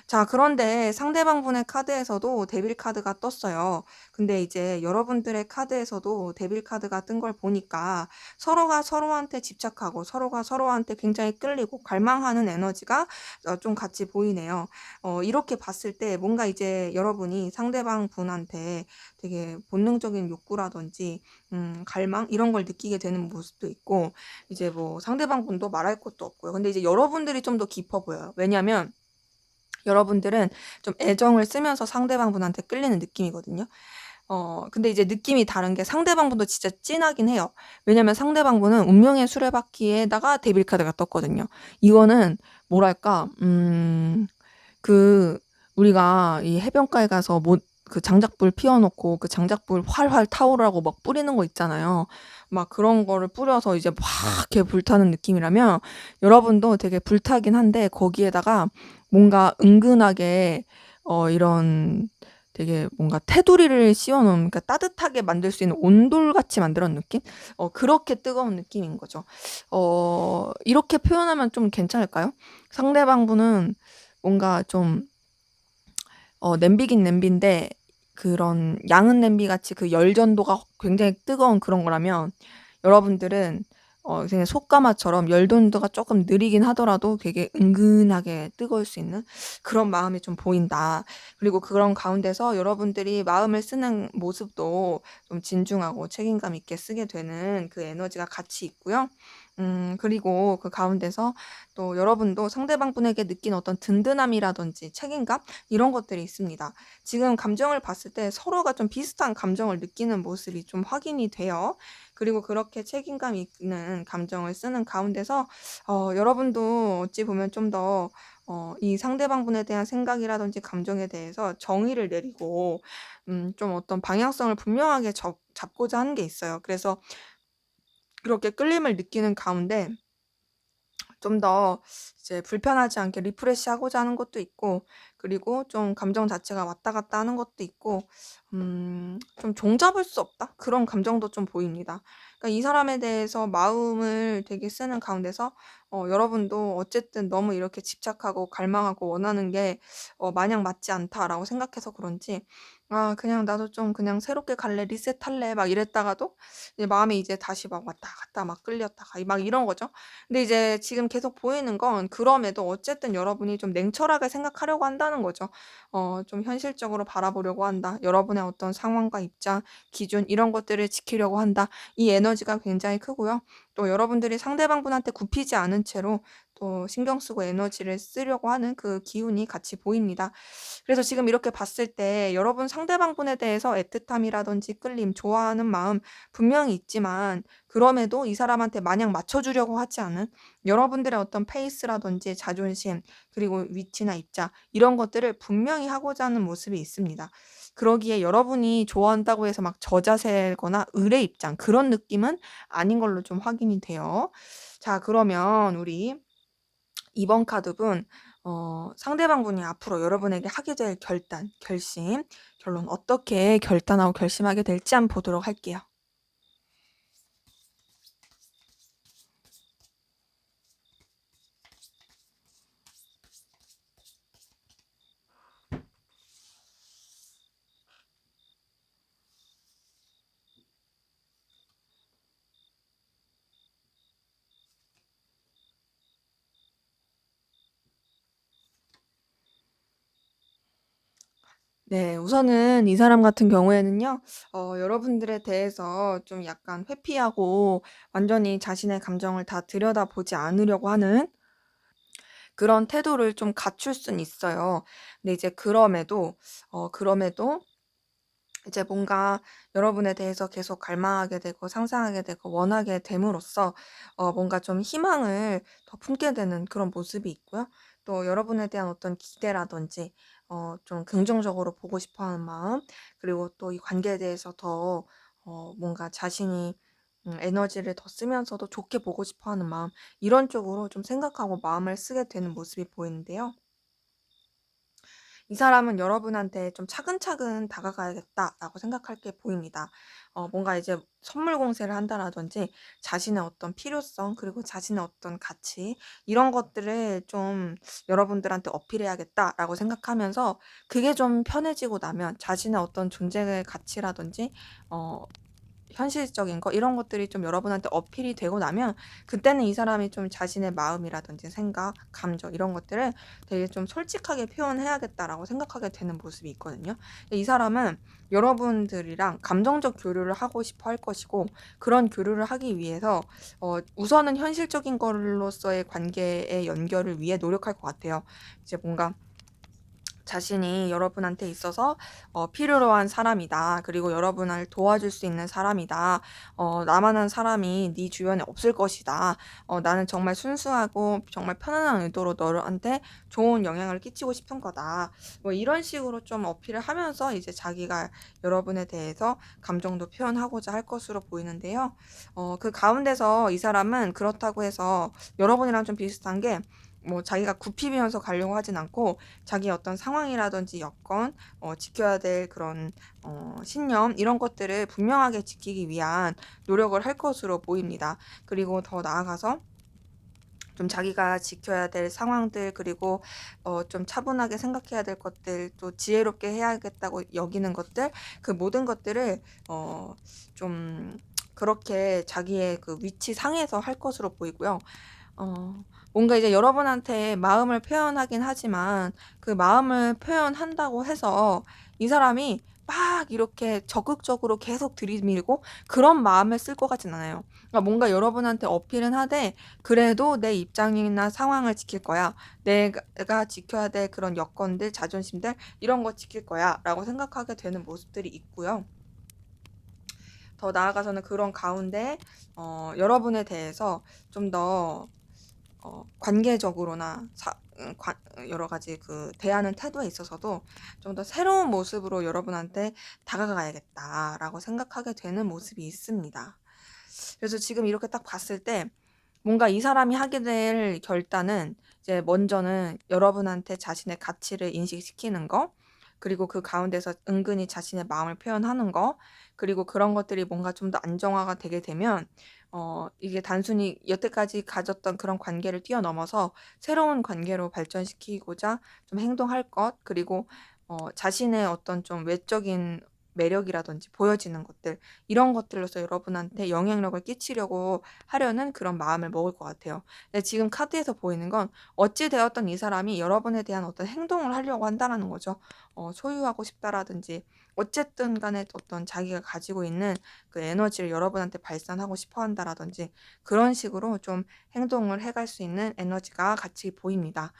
자, 그런데 상대방 분의 카드에서도 데빌 카드가 떴어요. 근데 이제 여러분들의 카드에서도 데빌 카드가 뜬 걸 보니까 서로가 서로한테 집착하고 서로가 서로한테 굉장히 끌리고 갈망하는 에너지가 좀 같이 보이네요. 이렇게 봤을 때 뭔가 이제 여러분이 상대방 분한테 되게 본능적인 욕구라든지 갈망 이런 걸 느끼게 되는 모습도 있고, 이제 뭐 상대방 분도 말할 것도 없고요. 근데 이제 여러분들이 좀 더 깊어 보여요. 왜냐면 여러분들은 좀 애정을 쓰면서 상대방 분한테 끌리는 느낌이거든요. 근데 이제 느낌이 다른 게 상대방 분도 진짜 찐하긴 해요. 왜냐면 상대방 분은 운명의 수레바퀴에다가 데빌 카드가 떴거든요. 이거는 뭐랄까, 그 우리가 이 해변가에 가서 뭐 그 장작불 피워놓고 그 장작불 활활 타오르라고 막 뿌리는 거 있잖아요. 막 그런 거를 뿌려서 이제 막 이렇게 불타는 느낌이라면, 여러분도 되게 불타긴 한데 거기에다가 뭔가 은근하게 이런 되게 뭔가 테두리를 씌워놓은, 그러니까 따뜻하게 만들 수 있는 온돌같이 만들어 놓은 느낌? 그렇게 뜨거운 느낌인 거죠. 이렇게 표현하면 좀 괜찮을까요? 상대방 분은 뭔가 좀 냄비긴 냄비인데 그런 양은 냄비 같이 그 열전도가 굉장히 뜨거운 그런 거라면, 여러분들은 그냥 속가마처럼 열전도가 조금 느리긴 하더라도 되게 은근하게 뜨거울 수 있는 그런 마음이 좀 보인다. 그리고 그런 가운데서 여러분들이 마음을 쓰는 모습도 좀 진중하고 책임감 있게 쓰게 되는 그 에너지가 같이 있고요. 그리고 그 가운데서 또 여러분도 상대방 분에게 느낀 어떤 든든함이라든지 책임감 이런 것들이 있습니다. 지금 감정을 봤을 때 서로가 좀 비슷한 감정을 느끼는 모습이 좀 확인이 돼요. 그리고 그렇게 책임감 있는 감정을 쓰는 가운데서 여러분도 어찌 보면 좀 더 이 상대방 분에 대한 생각이라든지 감정에 대해서 정의를 내리고 좀 어떤 방향성을 분명하게 잡고자 하는 게 있어요. 그래서 그렇게 끌림을 느끼는 가운데 좀 더 이제 불편하지 않게 리프레시하고자 하는 것도 있고, 그리고 좀 감정 자체가 왔다 갔다 하는 것도 있고, 좀 종잡을 수 없다? 그런 감정도 좀 보입니다. 그러니까 이 사람에 대해서 마음을 되게 쓰는 가운데서 여러분도 어쨌든 너무 이렇게 집착하고 갈망하고 원하는 게 마냥 맞지 않다라고 생각해서 그런지, 아, 그냥 나도 좀 그냥 새롭게 갈래, 리셋할래 막 이랬다가도 이제 마음이 이제 다시 막 왔다 갔다 막 끌렸다가 막 이런 거죠. 근데 이제 지금 계속 보이는 건 그럼에도 어쨌든 여러분이 좀 냉철하게 생각하려고 한다는 거죠. 좀 현실적으로 바라보려고 한다. 여러분의 어떤 상황과 입장, 기준 이런 것들을 지키려고 한다. 이 에너지가 굉장히 크고요. 또 여러분들이 상대방분한테 굽히지 않은 채로 또 신경 쓰고 에너지를 쓰려고 하는 그 기운이 같이 보입니다. 그래서 지금 이렇게 봤을 때 여러분 상대방분에 대해서 애틋함이라든지 끌림, 좋아하는 마음 분명히 있지만 그럼에도 이 사람한테 마냥 맞춰주려고 하지 않은 여러분들의 어떤 페이스라든지 자존심 그리고 위치나 입장 이런 것들을 분명히 하고자 하는 모습이 있습니다. 그러기에 여러분이 좋아한다고 해서 막 저자세거나 의뢰 입장 그런 느낌은 아닌 걸로 좀 확인이 돼요. 자, 그러면 우리 이번 카드분 상대방분이 앞으로 여러분에게 하게 될 결단, 결심, 결론 어떻게 결단하고 결심하게 될지 한번 보도록 할게요. 네. 우선은 이 사람 같은 경우에는요. 여러분들에 대해서 좀 약간 회피하고 완전히 자신의 감정을 다 들여다보지 않으려고 하는 그런 태도를 좀 갖출 수는 있어요. 근데 이제 그럼에도 이제 뭔가 여러분에 대해서 계속 갈망하게 되고 상상하게 되고 원하게 됨으로써 뭔가 좀 희망을 더 품게 되는 그런 모습이 있고요. 또 여러분에 대한 어떤 기대라든지 좀 긍정적으로 보고 싶어 하는 마음 그리고 또 이 관계에 대해서 더 뭔가 자신이 에너지를 더 쓰면서도 좋게 보고 싶어 하는 마음 이런 쪽으로 좀 생각하고 마음을 쓰게 되는 모습이 보이는데요. 이 사람은 여러분한테 좀 차근차근 다가가야겠다라고 생각할 게 보입니다. 뭔가 이제 선물 공세를 한다라든지 자신의 어떤 필요성 그리고 자신의 어떤 가치 이런 것들을 좀 여러분들한테 어필해야겠다라고 생각하면서 그게 좀 편해지고 나면 자신의 어떤 존재의 가치라든지 어 현실적인 거 이런 것들이 좀 여러분한테 어필이 되고 나면 그때는 이 사람이 좀 자신의 마음이라든지 생각, 감정 이런 것들을 되게 좀 솔직하게 표현해야겠다라고 생각하게 되는 모습이 있거든요. 이 사람은 여러분들이랑 감정적 교류를 하고 싶어 할 것이고 그런 교류를 하기 위해서 우선은 현실적인 걸로서의 관계의 연결을 위해 노력할 것 같아요. 이제 뭔가 자신이 여러분한테 있어서 필요로 한 사람이다. 그리고 여러분을 도와줄 수 있는 사람이다. 나만한 사람이 네 주변에 없을 것이다. 나는 정말 순수하고 정말 편안한 의도로 너한테 좋은 영향을 끼치고 싶은 거다. 뭐 이런 식으로 좀 어필을 하면서 이제 자기가 여러분에 대해서 감정도 표현하고자 할 것으로 보이는데요. 그 가운데서 이 사람은 그렇다고 해서 여러분이랑 좀 비슷한 게 뭐 자기가 굽히면서 가려고 하진 않고 자기의 어떤 상황이라든지 여건, 지켜야 될 그런 신념 이런 것들을 분명하게 지키기 위한 노력을 할 것으로 보입니다. 그리고 더 나아가서 좀 자기가 지켜야 될 상황들 그리고 좀 차분하게 생각해야 될 것들 또 지혜롭게 해야겠다고 여기는 것들 그 모든 것들을 좀 그렇게 자기의 그 위치 상에서 할 것으로 보이고요. 뭔가 이제 여러분한테 마음을 표현하긴 하지만 그 마음을 표현한다고 해서 이 사람이 막 이렇게 적극적으로 계속 들이밀고 그런 마음을 쓸 것 같진 않아요. 그러니까 뭔가 여러분한테 어필은 하되 그래도 내 입장이나 상황을 지킬 거야. 내가 지켜야 될 그런 여건들, 자존심들 이런 거 지킬 거야라고 생각하게 되는 모습들이 있고요. 더 나아가서는 그런 가운데 여러분에 대해서 좀더 관계적으로나 여러 가지 그 대하는 태도에 있어서도 좀 더 새로운 모습으로 여러분한테 다가가야겠다라고 생각하게 되는 모습이 있습니다. 그래서 지금 이렇게 딱 봤을 때 뭔가 이 사람이 하게 될 결단은 이제 먼저는 여러분한테 자신의 가치를 인식시키는 거, 그리고 그 가운데서 은근히 자신의 마음을 표현하는 거, 그리고 그런 것들이 뭔가 좀 더 안정화가 되게 되면 이게 단순히 여태까지 가졌던 그런 관계를 뛰어넘어서 새로운 관계로 발전시키고자 좀 행동할 것, 그리고 자신의 어떤 좀 외적인 매력이라든지 보여지는 것들, 이런 것들로서 여러분한테 영향력을 끼치려고 하려는 그런 마음을 먹을 것 같아요. 근데 지금 카드에서 보이는 건 어찌 되었던 이 사람이 여러분에 대한 어떤 행동을 하려고 한다라는 거죠. 소유하고 싶다라든지 어쨌든 간에 어떤 자기가 가지고 있는 그 에너지를 여러분한테 발산하고 싶어 한다라든지 그런 식으로 좀 행동을 해갈 수 있는 에너지가 같이 보입니다.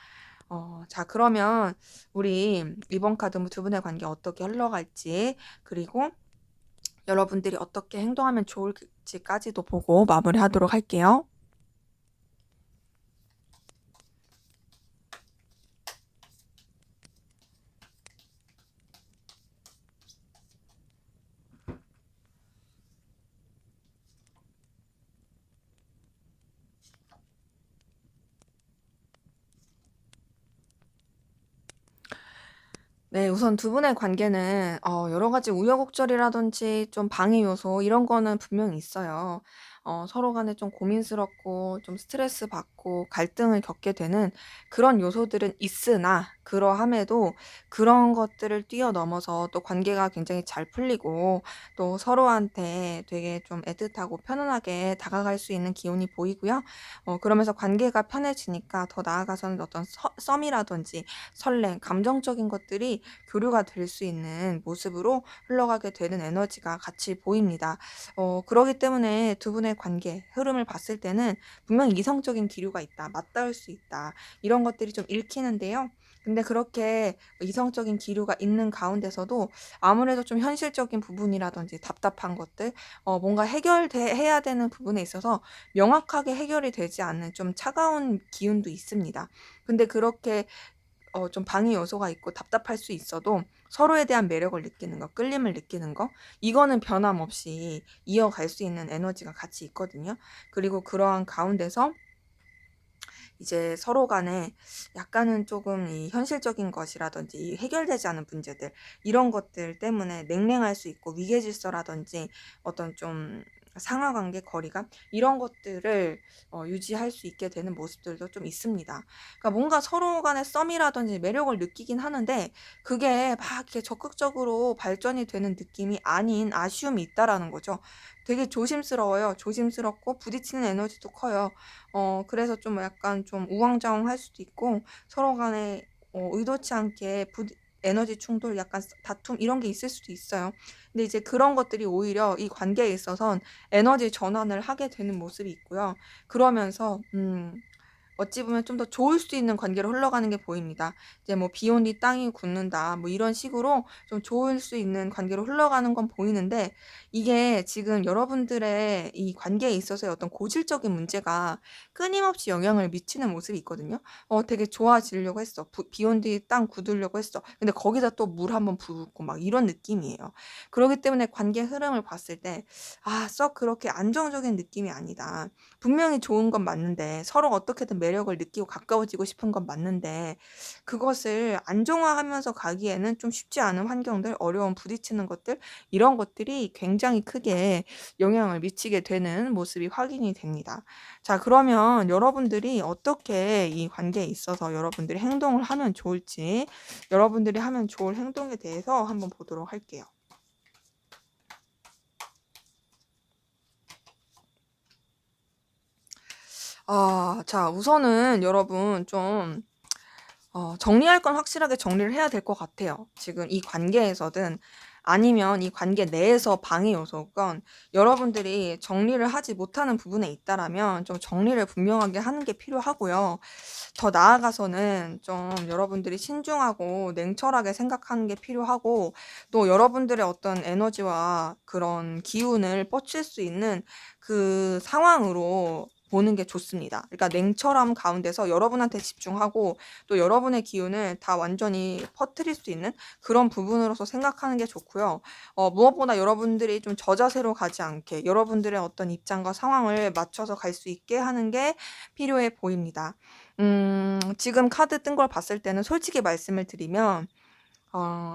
자, 그러면 우리 이번 카드 두 분의 관계 어떻게 흘러갈지, 그리고 여러분들이 어떻게 행동하면 좋을지까지도 보고 마무리하도록 할게요. 네, 우선 두 분의 관계는 여러 가지 우여곡절이라든지 좀 방해 요소 이런 거는 분명히 있어요. 서로 간에 좀 고민스럽고 좀 스트레스 받고 갈등을 겪게 되는 그런 요소들은 있으나 그러함에도 그런 것들을 뛰어넘어서 또 관계가 굉장히 잘 풀리고 또 서로한테 되게 좀 애틋하고 편안하게 다가갈 수 있는 기운이 보이고요. 그러면서 관계가 편해지니까 더 나아가서는 어떤 썸이라든지 설렘, 감정적인 것들이 교류가 될 수 있는 모습으로 흘러가게 되는 에너지가 같이 보입니다. 그러기 때문에 두 분의 관계 흐름을 봤을 때는 분명히 이성적인 기류가 있다, 맞닿을 수 있다, 이런 것들이 좀 읽히는데요. 근데 그렇게 이성적인 기류가 있는 가운데서도 아무래도 좀 현실적인 부분이라든지 답답한 것들, 뭔가 해야 되는 부분에 있어서 명확하게 해결이 되지 않는 좀 차가운 기운도 있습니다. 근데 그렇게 좀 방해 요소가 있고 답답할 수 있어도 서로에 대한 매력을 느끼는 거, 끌림을 느끼는 거, 이거는 변함없이 이어갈 수 있는 에너지가 같이 있거든요. 그리고 그러한 가운데서 이제 서로 간에 약간은 조금 이 현실적인 것이라든지 이 해결되지 않은 문제들, 이런 것들 때문에 냉랭할 수 있고 위계 질서라든지 어떤 좀 상하 관계 거리감 이런 것들을 유지할 수 있게 되는 모습들도 좀 있습니다. 그러니까 뭔가 서로 간의 썸이라든지 매력을 느끼긴 하는데 그게 막 이렇게 적극적으로 발전이 되는 느낌이 아닌 아쉬움이 있다라는 거죠. 되게 조심스러워요. 조심스럽고 부딪히는 에너지도 커요. 그래서 좀 약간 좀 우왕좌왕할 수도 있고 서로 간에 의도치 않게 에너지 충돌, 약간 다툼 이런 게 있을 수도 있어요. 근데 이제 그런 것들이 오히려 이 관계에 있어선 에너지 전환을 하게 되는 모습이 있고요. 그러면서 어찌 보면 좀 더 좋을 수 있는 관계로 흘러가는 게 보입니다. 이제 뭐 "비 온 뒤 땅이 굳는다." 뭐 이런 식으로 좀 좋을 수 있는 관계로 흘러가는 건 보이는데 이게 지금 여러분들의 이 관계에 있어서의 어떤 고질적인 문제가 끊임없이 영향을 미치는 모습이 있거든요. 되게 좋아지려고 했어. 비 온 뒤 땅 굳으려고 했어. 근데 거기다 또 물 한번 붓고 막 이런 느낌이에요. 그러기 때문에 관계 흐름을 봤을 때 '아 썩 그렇게 안정적인 느낌이 아니다.' 분명히 좋은 건 맞는데 서로 어떻게든 매력을 느끼고 가까워지고 싶은 건 맞는데 그것을 안정화하면서 가기에는 좀 쉽지 않은 환경들, 어려운 부딪히는 것들, 이런 것들이 굉장히 크게 영향을 미치게 되는 모습이 확인이 됩니다. 자, 그러면 여러분들이 어떻게 이 관계에 있어서 여러분들이 행동을 하면 좋을지, 여러분들이 하면 좋을 행동에 대해서 한번 보도록 할게요. 자, 우선은 여러분 좀 정리할 건 확실하게 정리를 해야 될 것 같아요. 지금 이 관계에서든 아니면 이 관계 내에서 방해 요소건 여러분들이 정리를 하지 못하는 부분에 있다라면 좀 정리를 분명하게 하는 게 필요하고요. 더 나아가서는 좀 여러분들이 신중하고 냉철하게 생각하는 게 필요하고 또 여러분들의 어떤 에너지와 그런 기운을 뻗칠 수 있는 그 상황으로 보는 게 좋습니다. 그러니까 냉철함 가운데서 여러분한테 집중하고 또 여러분의 기운을 다 완전히 퍼뜨릴 수 있는 그런 부분으로서 생각하는 게 좋고요. 무엇보다 여러분들이 좀 저자세로 가지 않게 여러분들의 어떤 입장과 상황을 맞춰서 갈 수 있게 하는 게 필요해 보입니다. 지금 카드 뜬 걸 봤을 때는 솔직히 말씀을 드리면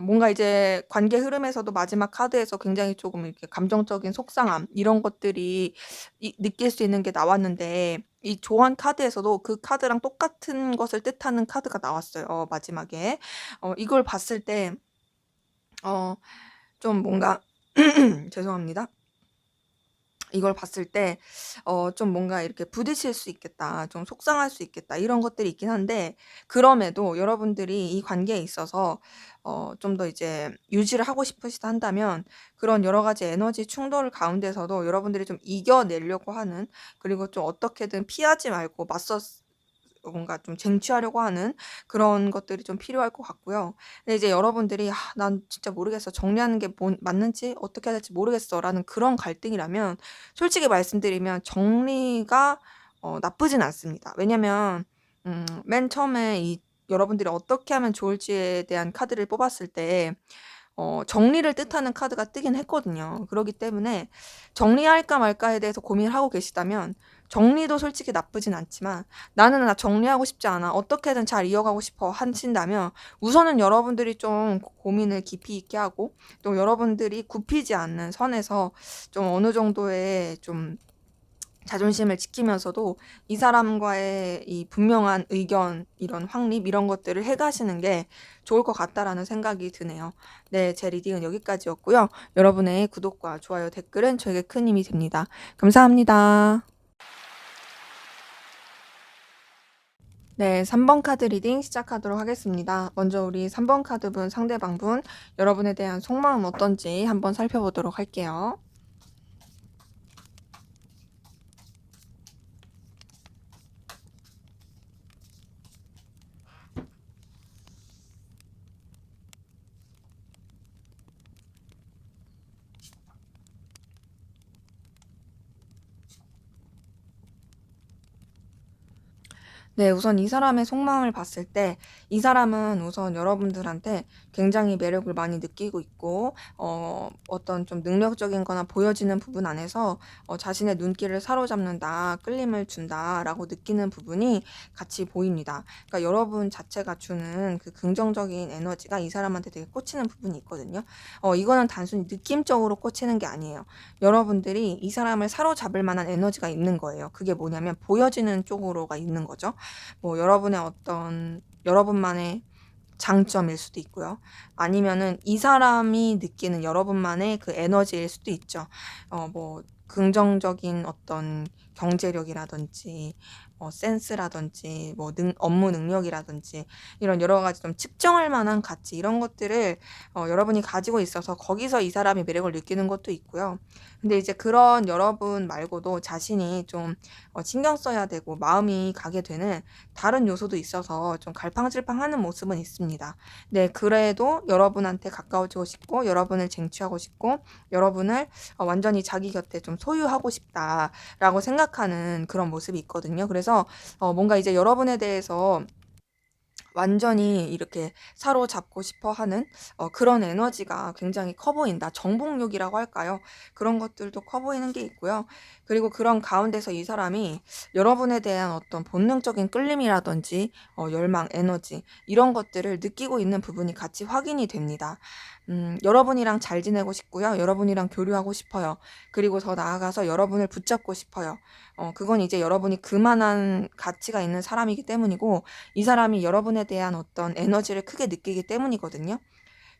뭔가 이제 관계 흐름에서도 마지막 카드에서 굉장히 조금 이렇게 감정적인 속상함 이런 것들이 느낄 수 있는 게 나왔는데 이 조언 카드에서도 그 카드랑 똑같은 것을 뜻하는 카드가 나왔어요, 마지막에. 이걸 봤을 때 어 좀 뭔가 죄송합니다. 이걸 봤을 때 좀 뭔가 이렇게 '부딪힐 수 있겠다. 좀 속상할 수 있겠다.' 이런 것들이 있긴 한데, 그럼에도 여러분들이 이 관계에 있어서 좀 더 이제 유지를 하고 싶으시다 한다면, 그런 여러 가지 에너지 충돌 가운데서도 여러분들이 좀 이겨내려고 하는, 그리고 좀 어떻게든 피하지 말고 맞서 뭔가 좀 쟁취하려고 하는 그런 것들이 좀 필요할 것 같고요. 근데 이제 여러분들이 '아 난 진짜 모르겠어. 정리하는 게 맞는지 어떻게 해야 될지 모르겠어.'라는 그런 갈등이라면, 솔직히 말씀드리면 정리가 나쁘진 않습니다. 왜냐면 맨 처음에 이 여러분들이 어떻게 하면 좋을지에 대한 카드를 뽑았을 때 정리를 뜻하는 카드가 뜨긴 했거든요. 그러기 때문에 정리할까 말까에 대해서 고민을 하고 계시다면, 정리도 솔직히 나쁘진 않지만 '나는 나 정리하고 싶지 않아. 어떻게든 잘 이어가고 싶어.' 하신다면, 우선은 여러분들이 좀 고민을 깊이 있게 하고, 또 여러분들이 굽히지 않는 선에서 좀 어느 정도의 좀 자존심을 지키면서도 이 사람과의 이 분명한 의견, 이런 확립, 이런 것들을 해 가시는 게 좋을 것 같다라는 생각이 드네요. 네, 제 리딩은 여기까지였고요. 여러분의 구독과 좋아요, 댓글은 저에게 큰 힘이 됩니다. 감사합니다. 네, 3번 카드 리딩 시작하도록 하겠습니다. 먼저 우리 3번 카드분, 상대방분, 여러분에 대한 속마음 어떤지 한번 살펴보도록 할게요. 네. 우선 이 사람의 속마음을 봤을 때, 이 사람은 우선 여러분들한테 굉장히 매력을 많이 느끼고 있고, 어떤 좀 능력적인 거나 보여지는 부분 안에서 '자신의 눈길을 사로잡는다. 끌림을 준다.'라고 느끼는 부분이 같이 보입니다. 그러니까 여러분 자체가 주는 그 긍정적인 에너지가 이 사람한테 되게 꽂히는 부분이 있거든요. 이거는 단순히 느낌적으로 꽂히는 게 아니에요. 여러분들이 이 사람을 사로잡을 만한 에너지가 있는 거예요. 그게 뭐냐면 보여지는 쪽으로가 있는 거죠. 뭐 여러분의 어떤 여러분만의 장점일 수도 있고요. 아니면은 이 사람이 느끼는 여러분만의 그 에너지일 수도 있죠. 뭐 긍정적인 어떤 경제력이라든지 센스라든지 뭐 업무 능력이라든지, 이런 여러 가지 좀 측정할 만한 가치, 이런 것들을 여러분이 가지고 있어서 거기서 이 사람이 매력을 느끼는 것도 있고요. 근데 이제 그런 여러분 말고도 자신이 좀 신경 써야 되고 마음이 가게 되는 다른 요소도 있어서 좀 갈팡질팡하는 모습은 있습니다. 네, 그래도 여러분한테 가까워지고 싶고, 여러분을 쟁취하고 싶고, 여러분을 완전히 자기 곁에 좀 소유하고 싶다라고 생각하는 그런 모습이 있거든요. 그래서 뭔가 이제 여러분에 대해서 완전히 이렇게 사로잡고 싶어 하는 그런 에너지가 굉장히 커 보인다. 정복욕이라고 할까요? 그런 것들도 커 보이는 게 있고요. 그리고 그런 가운데서 이 사람이 여러분에 대한 어떤 본능적인 끌림이라든지 열망, 에너지, 이런 것들을 느끼고 있는 부분이 같이 확인이 됩니다. 여러분이랑 잘 지내고 싶고요. 여러분이랑 교류하고 싶어요. 그리고 더 나아가서 여러분을 붙잡고 싶어요. 그건 이제 여러분이 그만한 가치가 있는 사람이기 때문이고, 이 사람이 여러분에 대한 어떤 에너지를 크게 느끼기 때문이거든요.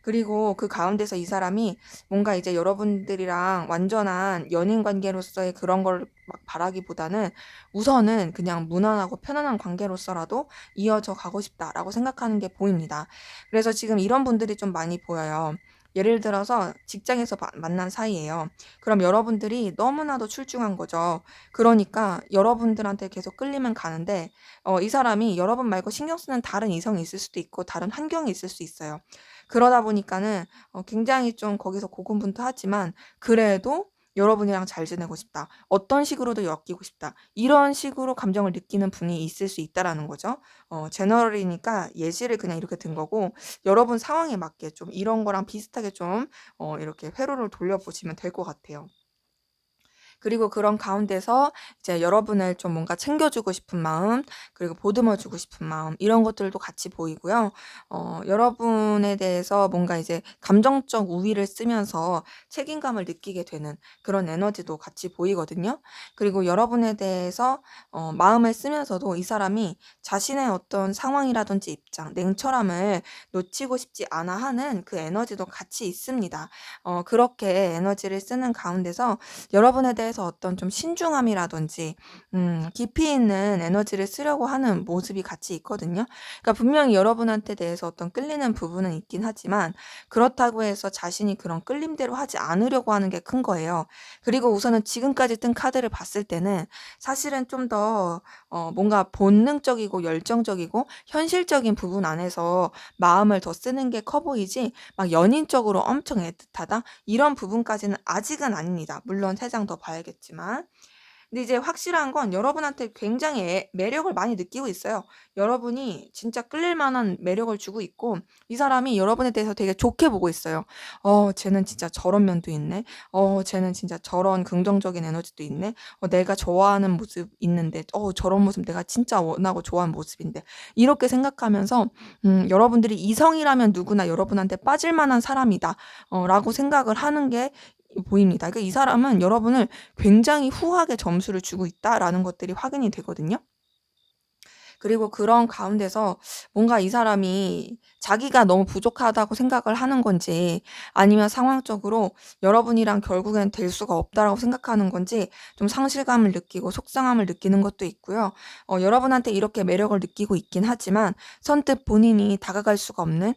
그리고 그 가운데서 이 사람이 뭔가 이제 여러분들이랑 완전한 연인 관계로서의 그런 걸 막 바라기보다는, 우선은 그냥 무난하고 편안한 관계로서라도 이어져 가고 싶다라고 생각하는 게 보입니다. 그래서 지금 이런 분들이 좀 많이 보여요. 예를 들어서 직장에서 만난 사이예요. 그럼 여러분들이 너무나도 출중한 거죠. 그러니까 여러분들한테 계속 끌리면 가는데, 이 사람이 여러분 말고 신경 쓰는 다른 이성이 있을 수도 있고 다른 환경이 있을 수 있어요. 그러다 보니까는 굉장히 좀 거기서 고군분투하지만, 그래도 '여러분이랑 잘 지내고 싶다. 어떤 식으로도 엮이고 싶다.' 이런 식으로 감정을 느끼는 분이 있을 수 있다라는 거죠. 제너럴이니까 예시를 그냥 이렇게 든 거고, 여러분 상황에 맞게 좀 이런 거랑 비슷하게 좀 이렇게 회로를 돌려 보시면 될 것 같아요. 그리고 그런 가운데서 이제 여러분을 좀 뭔가 챙겨주고 싶은 마음, 그리고 보듬어 주고 싶은 마음, 이런 것들도 같이 보이고요. 여러분에 대해서 뭔가 이제 감정적 우위를 쓰면서 책임감을 느끼게 되는 그런 에너지도 같이 보이거든요. 그리고 여러분에 대해서 마음을 쓰면서도 이 사람이 자신의 어떤 상황이라든지 입장, 냉철함을 놓치고 싶지 않아 하는 그 에너지도 같이 있습니다. 그렇게 에너지를 쓰는 가운데서 여러분에 대해서 어떤 좀 신중함이라든지 깊이 있는 에너지를 쓰려고 하는 모습이 같이 있거든요. 그러니까 분명히 여러분한테 대해서 어떤 끌리는 부분은 있긴 하지만 그렇다고 해서 자신이 그런 끌림대로 하지 않으려고 하는 게 큰 거예요. 그리고 우선은 지금까지 뜬 카드를 봤을 때는 사실은 좀 더 뭔가 본능적이고 열정적이고 현실적인 부분 안에서 마음을 더 쓰는 게 커 보이지 막 연인적으로 엄청 애틋하다 이런 부분까지는 아직은 아닙니다. 물론 3장 더 봐야겠지만. 근데 이제 확실한 건 여러분한테 굉장히 매력을 많이 느끼고 있어요. 여러분이 진짜 끌릴 만한 매력을 주고 있고 이 사람이 여러분에 대해서 되게 좋게 보고 있어요. 쟤는 진짜 저런 면도 있네. 쟤는 진짜 저런 긍정적인 에너지도 있네. 내가 좋아하는 모습 있는데 저런 모습 내가 진짜 원하고 좋아하는 모습인데. 이렇게 생각하면서 여러분들이 이성이라면 누구나 여러분한테 빠질 만한 사람이다. 라고 생각을 하는 게 보입니다. 그러니까 이 사람은 여러분을 굉장히 후하게 점수를 주고 있다라는 것들이 확인이 되거든요. 그리고 그런 가운데서 뭔가 이 사람이 자기가 너무 부족하다고 생각을 하는 건지 아니면 상황적으로 여러분이랑 결국엔 될 수가 없다라고 생각하는 건지 좀 상실감을 느끼고 속상함을 느끼는 것도 있고요. 여러분한테 이렇게 매력을 느끼고 있긴 하지만 선뜻 본인이 다가갈 수가 없는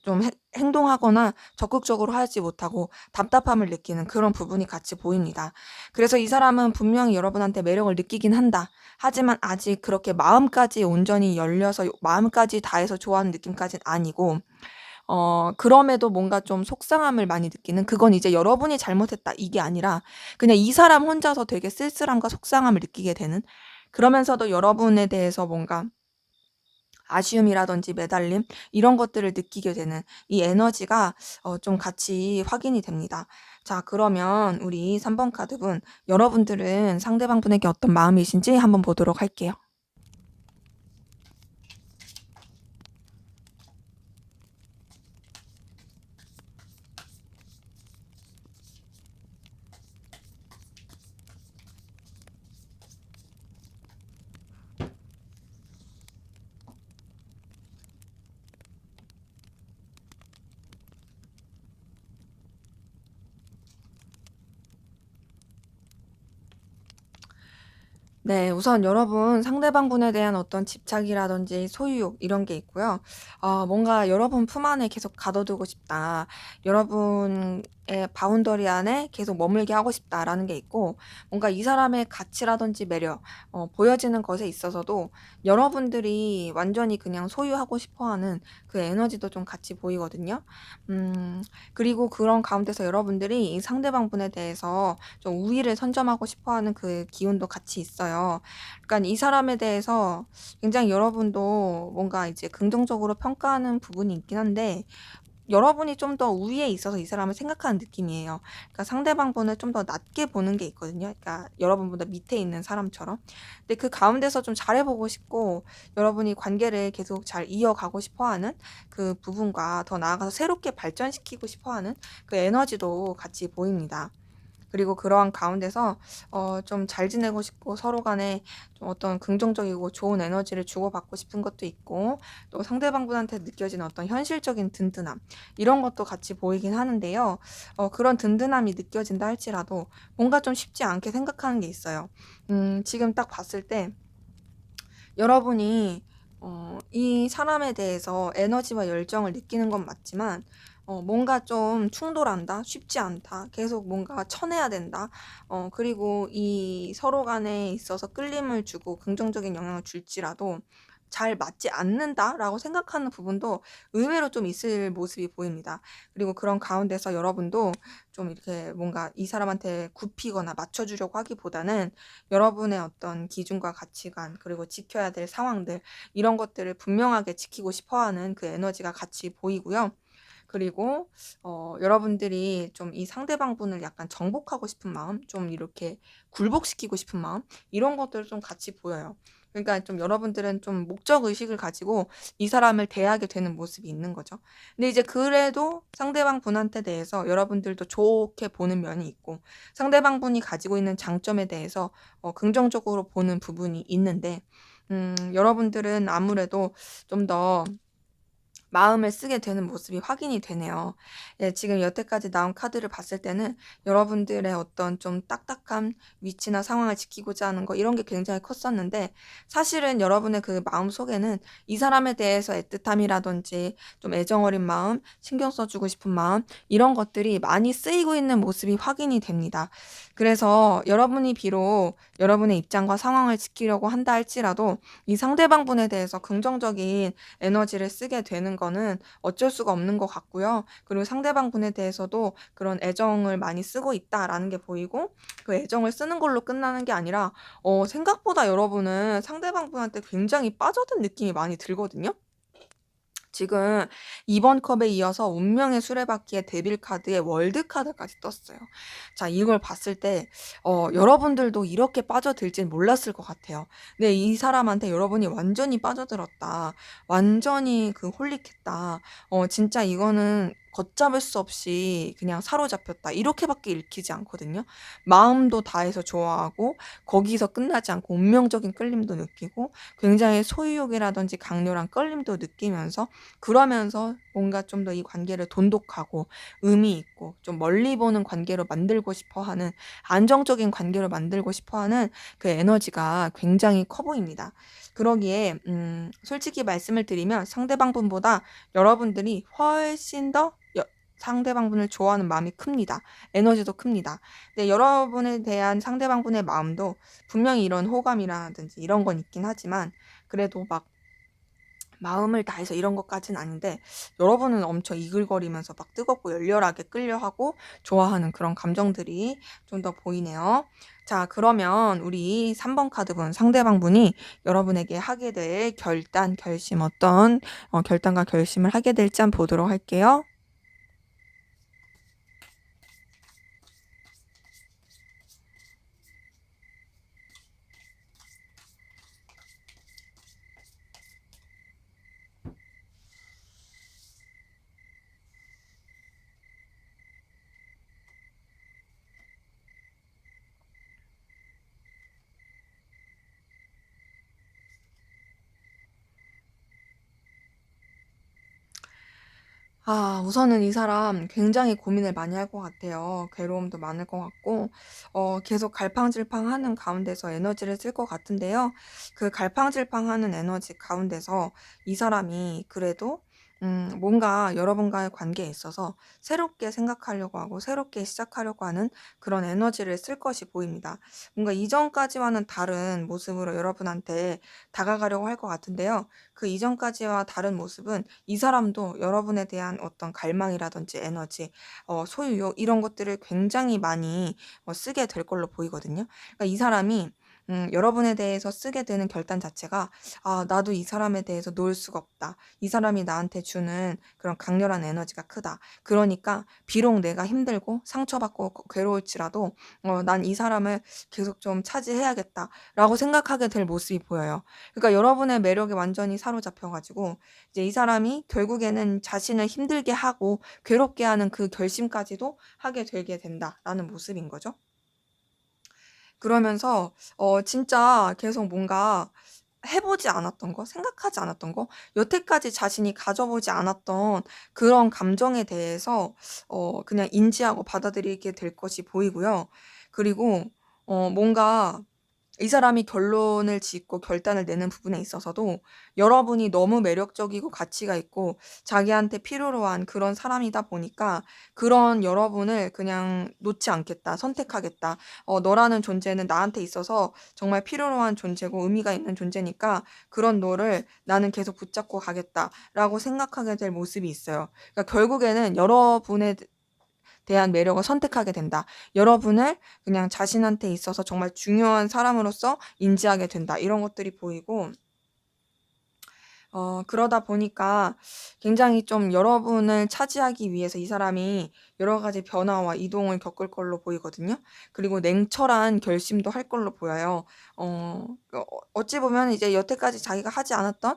좀 행동하거나 적극적으로 하지 못하고 답답함을 느끼는 그런 부분이 같이 보입니다. 그래서 이 사람은 분명히 여러분한테 매력을 느끼긴 한다. 하지만 아직 그렇게 마음까지 온전히 열려서 마음까지 다해서 좋아하는 느낌까지는 아니고 그럼에도 뭔가 좀 속상함을 많이 느끼는 그건 이제 '여러분이 잘못했다.' 이게 아니라 그냥 이 사람 혼자서 되게 쓸쓸함과 속상함을 느끼게 되는 그러면서도 여러분에 대해서 뭔가 아쉬움이라든지 매달림 이런 것들을 느끼게 되는 이 에너지가 좀 같이 확인이 됩니다. 자 그러면 우리 3번 카드분 여러분들은 상대방분에게 어떤 마음이신지 한번 보도록 할게요. 네. 우선 여러분 상대방분에 대한 어떤 집착이라든지 소유욕 이런 게 있고요. 뭔가 '여러분 품 안에 계속 가둬두고 싶다. 여러분의 바운더리 안에 계속 머물게 하고 싶다.'라는 게 있고 뭔가 이 사람의 가치라든지 매력 보여지는 것에 있어서도 여러분들이 완전히 그냥 소유하고 싶어 하는 그 에너지도 좀 같이 보이거든요. 그리고 그런 가운데서 여러분들이 이 상대방분에 대해서 좀 우위를 선점하고 싶어 하는 그 기운도 같이 있어요. 그러니까 이 사람에 대해서 굉장히 여러분도 뭔가 이제 긍정적으로 평가하는 부분이 있긴 한데 여러분이 좀 더 우위에 있어서 이 사람을 생각하는 느낌이에요. 그러니까 상대방분을 좀 더 낮게 보는 게 있거든요. 그러니까 여러분보다 밑에 있는 사람처럼. 근데 그 가운데서 좀 잘해 보고 싶고 여러분이 관계를 계속 잘 이어가고 싶어 하는 그 부분과 더 나아가서 새롭게 발전시키고 싶어 하는 그 에너지도 같이 보입니다. 그리고 그러한 가운데서 좀 잘 지내고 싶고 서로 간에 좀 어떤 긍정적이고 좋은 에너지를 주고받고 싶은 것도 있고 또 상대방분한테 느껴지는 어떤 현실적인 든든함 이런 것도 같이 보이긴 하는데요. 그런 든든함이 느껴진다 할지라도 뭔가 좀 쉽지 않게 생각하는 게 있어요. 지금 딱 봤을 때 여러분이 이 사람에 대해서 에너지와 열정을 느끼는 건 맞지만 뭔가 좀 충돌한다, 쉽지 않다, 계속 뭔가 쳐내야 된다. 그리고 이 서로 간에 있어서 끌림을 주고 긍정적인 영향을 줄지라도 '잘 맞지 않는다.'라고 생각하는 부분도 의외로 좀 있을 모습이 보입니다. 그리고 그런 가운데서 여러분도 좀 이렇게 뭔가 이 사람한테 굽히거나 맞춰 주려고 하기보다는 여러분의 어떤 기준과 가치관 그리고 지켜야 될 상황들 이런 것들을 분명하게 지키고 싶어 하는 그 에너지가 같이 보이고요. 그리고 여러분들이 좀 이 상대방분을 약간 정복하고 싶은 마음, 좀 이렇게 굴복시키고 싶은 마음, 이런 것들을 좀 같이 보여요. 그러니까 좀 여러분들은 좀 목적 의식을 가지고 이 사람을 대하게 되는 모습이 있는 거죠. 근데 이제 그래도 상대방 분한테 대해서 여러분들도 좋게 보는 면이 있고, 상대방 분이 가지고 있는 장점에 대해서 긍정적으로 보는 부분이 있는데, 여러분들은 아무래도 좀더 마음을 쓰게 되는 모습이 확인이 되네요. 예, 지금 여태까지 나온 카드를 봤을 때는 여러분들의 어떤 좀 딱딱한 위치나 상황을 지키고자 하는 거, 이런 게 굉장히 컸었는데, 사실은 여러분의 그 마음속에는 이 사람에 대해서 애틋함이라든지 좀 애정 어린 마음, 신경 써주고 싶은 마음, 이런 것들이 많이 쓰이고 있는 모습이 확인이 됩니다. 그래서 여러분이 비록 여러분의 입장과 상황을 지키려고 한다 할지라도 이 상대방 분에 대해서 긍정적인 에너지를 쓰게 되는 거는 어쩔 수가 없는 것 같고요. 그리고 상대방 분에 대해서도 그런 애정을 많이 쓰고 있다라는 게 보이고, 그 애정을 쓰는 걸로 끝나는 게 아니라 생각보다 여러분은 상대방 분한테 굉장히 빠져든 느낌이 많이 들거든요. 지금 2번 컵에 이어서 운명의 수레바퀴의 데빌 카드에 월드 카드까지 떴어요. 자, 이걸 봤을 때 여러분들도 이렇게 빠져들진 몰랐을 것 같아요. 근데 이 사람한테 여러분이 완전히 빠져들었다. 완전히 그 홀릭했다. 진짜 이거는 걷잡을 수 없이 그냥 사로잡혔다. 이렇게밖에 읽히지 않거든요. 마음도 다해서 좋아하고, 거기서 끝나지 않고 운명적인 끌림도 느끼고, 굉장히 소유욕이라든지 강렬한 끌림도 느끼면서, 그러면서 뭔가 좀 더 이 관계를 돈독하고 의미 있고 좀 멀리 보는 관계로 만들고 싶어 하는, 안정적인 관계로 만들고 싶어 하는 그 에너지가 굉장히 커 보입니다. 그러기에 솔직히 말씀을 드리면 상대방 분보다 여러분들이 훨씬 더 상대방 분을 좋아하는 마음이 큽니다. 에너지도 큽니다. 근데 여러분에 대한 상대방 분의 마음도 분명히 이런 호감이라든지 이런 건 있긴 하지만, 그래도 막 마음을 다해서 이런 것까진 아닌데, 여러분은 엄청 이글거리면서 막 뜨겁고 열렬하게 끌려하고 좋아하는 그런 감정들이 좀 더 보이네요. 자, 그러면 우리 3번 카드분, 상대방 분이 여러분에게 하게 될 결단, 결심, 어떤 결단과 결심을 하게 될지 한번 보도록 할게요. 우선은 이 사람 굉장히 고민을 많이 할 것 같아요. 괴로움도 많을 것 같고, 계속 갈팡질팡하는 가운데서 에너지를 쓸 것 같은데요. 그 갈팡질팡하는 에너지 가운데서 이 사람이 그래도 뭔가 여러분과의 관계에 있어서 새롭게 생각하려고 하고 새롭게 시작하려고 하는 그런 에너지를 쓸 것이 보입니다. 뭔가 이전까지와는 다른 모습으로 여러분한테 다가가려고 할 것 같은데요. 그 이전까지와 다른 모습은 이 사람도 여러분에 대한 어떤 갈망이라든지 에너지, 소유욕, 이런 것들을 굉장히 많이 쓰게 될 걸로 보이거든요. 그러니까 이 사람이 여러분에 대해서 쓰게 되는 결단 자체가, 나도 이 사람에 대해서 놓을 수가 없다. 이 사람이 나한테 주는 그런 강렬한 에너지가 크다. 그러니까 비록 내가 힘들고 상처받고 괴로울지라도 난 이 사람을 계속 좀 차지해야겠다라고 생각하게 될 모습이 보여요. 그러니까 여러분의 매력에 완전히 사로잡혀 가지고 이제 이 사람이 결국에는 자신을 힘들게 하고 괴롭게 하는 그 결심까지도 하게 되게 된다라는 모습인 거죠. 그러면서 진짜 계속 뭔가 해 보지 않았던 거, 생각하지 않았던 거, 여태까지 자신이 가져보지 않았던 그런 감정에 대해서 그냥 인지하고 받아들이게 될 것이 보이고요. 그리고 뭔가 이 사람이 결론을 짓고 결단을 내는 부분에 있어서도 여러분이 너무 매력적이고 가치가 있고 자기한테 필요로 한 그런 사람이다 보니까, 그런 여러분을 그냥 놓지 않겠다, 선택하겠다. 너라는 존재는 나한테 있어서 정말 필요로 한 존재고 의미가 있는 존재니까 그런 너를 나는 계속 붙잡고 가겠다라고 생각하게 될 모습이 있어요. 그러니까 결국에는 여러분의 대한 매력을 선택하게 된다. 여러분을 그냥 자신한테 있어서 정말 중요한 사람으로서 인지하게 된다. 이런 것들이 보이고, 그러다 보니까 굉장히 좀 여러분을 차지하기 위해서 이 사람이 여러 가지 변화와 이동을 겪을 걸로 보이거든요. 그리고 냉철한 결심도 할 걸로 보여요. 어찌 보면 이제 여태까지 자기가 하지 않았던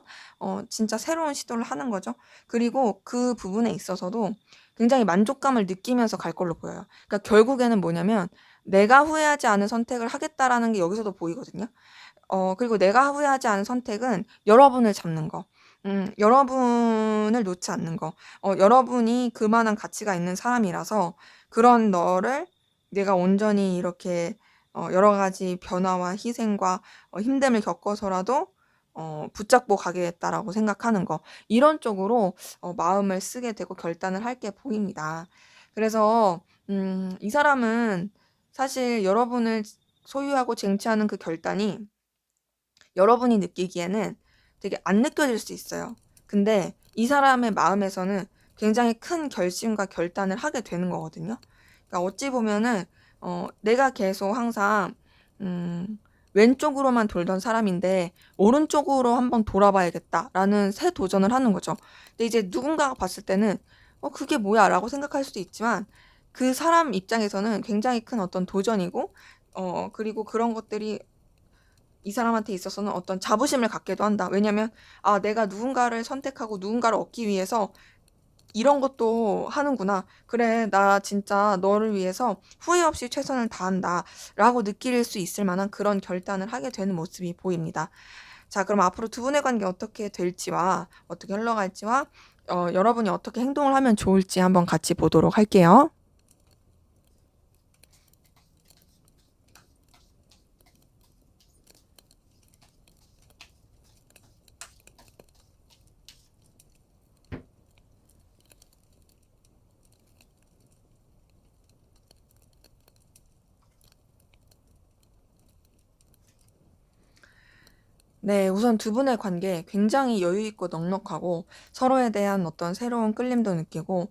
진짜 새로운 시도를 하는 거죠. 그리고 그 부분에 있어서도 굉장히 만족감을 느끼면서 갈 걸로 보여요. 그러니까 결국에는 뭐냐면 내가 후회하지 않은 선택을 하겠다라는 게 여기서도 보이거든요. 그리고 내가 후회하지 않은 선택은 여러분을 잡는 거. 여러분을 놓지 않는 거. 여러분이 그만한 가치가 있는 사람이라서 그런 너를 내가 온전히 이렇게 여러 가지 변화와 희생과 힘듦을 겪어서라도 붙잡고 가겠다라고 생각하는 거. 이런 쪽으로 마음을 쓰게 되고 결단을 할 게 보입니다. 그래서 이 사람은 사실 여러분을 소유하고 쟁취하는 그 결단이 여러분이 느끼기에는 되게 안 느껴질 수 있어요. 근데 이 사람의 마음에서는 굉장히 큰 결심과 결단을 하게 되는 거거든요. 그러니까 어찌 보면은 내가 계속 항상 왼쪽으로만 돌던 사람인데 오른쪽으로 한번 돌아봐야겠다라는 새 도전을 하는 거죠. 근데 이제 누군가가 봤을 때는 그게 뭐야라고 생각할 수도 있지만 그 사람 입장에서는 굉장히 큰 어떤 도전이고 그리고 그런 것들이 이 사람한테 있어서는 어떤 자부심을 갖게도 한다. 왜냐면 내가 누군가를 선택하고 누군가를 얻기 위해서 이런 것도 하는구나. 그래, 나 진짜 너를 위해서 후회 없이 최선을 다한다.'라고 느낄 수 있을 만한 그런 결단을 하게 되는 모습이 보입니다. 자, 그럼 앞으로 두 분의 관계 어떻게 될지와 어떻게 흘러갈지와 여러분이 어떻게 행동을 하면 좋을지 한번 같이 보도록 할게요. 네. 우선 두 분의 관계 굉장히 여유 있고 넉넉하고 서로에 대한 어떤 새로운 끌림도 느끼고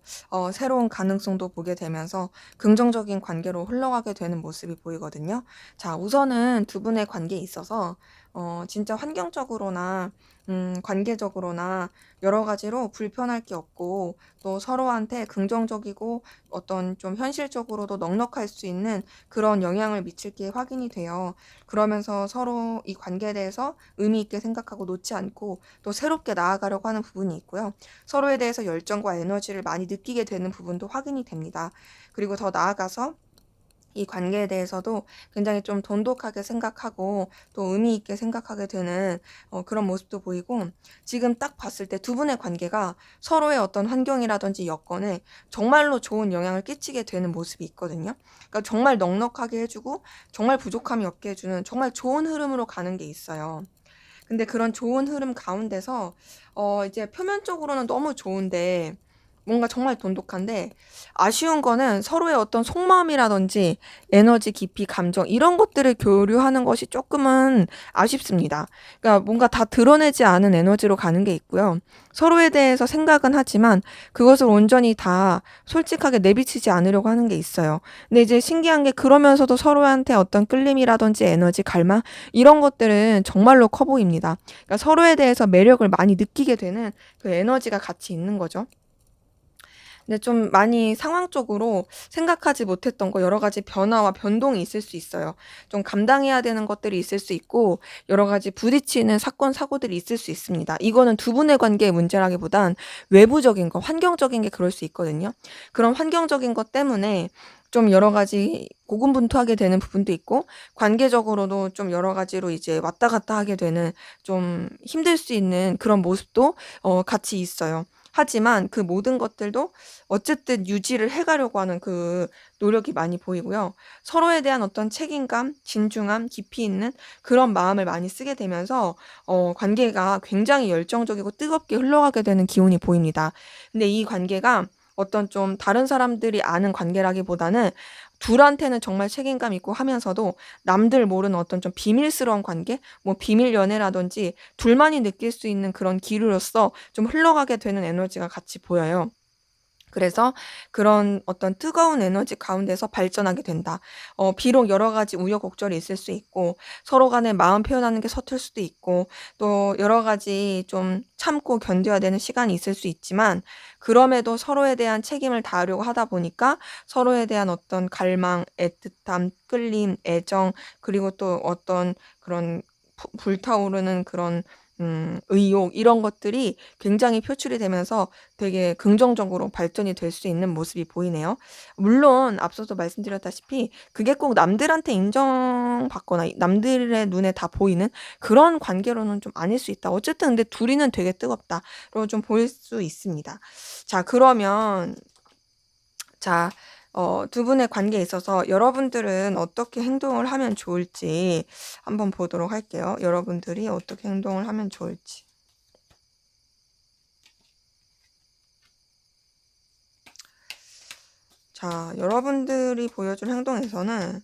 새로운 가능성도 보게 되면서 긍정적인 관계로 흘러가게 되는 모습이 보이거든요. 자, 우선은 두 분의 관계에 있어서 진짜 환경적으로나 관계적으로나 여러 가지로 불편할 게 없고 또 서로한테 긍정적이고 어떤 좀 현실적으로도 넉넉할 수 있는 그런 영향을 미칠 게 확인이 돼요. 그러면서 서로 이 관계에 대해서 의미 있게 생각하고 놓지 않고 또 새롭게 나아가려고 하는 부분이 있고요. 서로에 대해서 열정과 에너지를 많이 느끼게 되는 부분도 확인이 됩니다. 그리고 더 나아가서 이 관계에 대해서도 굉장히 좀 돈독하게 생각하고 또 의미 있게 생각하게 되는 그런 모습도 보이고, 지금 딱 봤을 때 두 분의 관계가 서로의 어떤 환경이라든지 여건에 정말로 좋은 영향을 끼치게 되는 모습이 있거든요. 그러니까 정말 넉넉하게 해주고 정말 부족함이 없게 해주는 정말 좋은 흐름으로 가는 게 있어요. 근데 그런 좋은 흐름 가운데서 이제 표면적으로는 너무 좋은데 뭔가 정말 돈독한데 아쉬운 거는 서로의 어떤 속마음이라든지 에너지 깊이, 감정 이런 것들을 교류하는 것이 조금은 아쉽습니다. 그러니까 뭔가 다 드러내지 않은 에너지로 가는 게 있고요. 서로에 대해서 생각은 하지만 그것을 온전히 다 솔직하게 내비치지 않으려고 하는 게 있어요. 근데 이제 신기한 게 그러면서도 서로한테 어떤 끌림이라든지 에너지, 갈망 이런 것들은 정말로 커 보입니다. 그러니까 서로에 대해서 매력을 많이 느끼게 되는 그 에너지가 같이 있는 거죠. 근데 좀 많이 상황적으로 생각하지 못했던 거 여러 가지 변화와 변동이 있을 수 있어요. 좀 감당해야 되는 것들이 있을 수 있고 여러 가지 부딪히는 사건, 사고들이 있을 수 있습니다. 이거는 두 분의 관계의 문제라기보단 외부적인 거, 환경적인 게 그럴 수 있거든요. 그런 환경적인 것 때문에 좀 여러 가지 고군분투하게 되는 부분도 있고 관계적으로도 좀 여러 가지로 이제 왔다 갔다 하게 되는 좀 힘들 수 있는 그런 모습도 같이 있어요. 하지만 그 모든 것들도 어쨌든 유지를 해 가려고 하는 그 노력이 많이 보이고요. 서로에 대한 어떤 책임감, 진중함, 깊이 있는 그런 마음을 많이 쓰게 되면서 관계가 굉장히 열정적이고 뜨겁게 흘러가게 되는 기운이 보입니다. 근데 이 관계가 어떤 좀 다른 사람들이 아는 관계라기보다는 둘한테는 정말 책임감 있고 하면서도 남들 모르는 어떤 좀 비밀스러운 관계, 뭐 비밀 연애라든지 둘만이 느낄 수 있는 그런 기류로서 좀 흘러가게 되는 에너지가 같이 보여요. 그래서 그런 어떤 뜨거운 에너지 가운데서 발전하게 된다. 비록 여러 가지 우여곡절이 있을 수 있고 서로 간에 마음 표현하는 게 서툴 수도 있고 또 여러 가지 좀 참고 견뎌야 되는 시간이 있을 수 있지만 그럼에도 서로에 대한 책임을 다하려고 하다 보니까 서로에 대한 어떤 갈망, 애틋함, 끌림, 애정 그리고 또 어떤 그런 불타오르는 그런 의욕 이런 것들이 굉장히 표출이 되면서 되게 긍정적으로 발전이 될 수 있는 모습이 보이네요. 물론 앞서도 말씀드렸다시피 그게 꼭 남들한테 인정받거나 남들의 눈에 다 보이는 그런 관계로는 좀 아닐 수 있다. 어쨌든 근데 둘이는 되게 뜨겁다로 좀 보일 수 있습니다. 자, 그러면 자, 두 분의 관계에 있어서 여러분들은 어떻게 행동을 하면 좋을지 한번 보도록 할게요. 여러분들이 어떻게 행동을 하면 좋을지. 자, 여러분들이 보여줄 행동에서는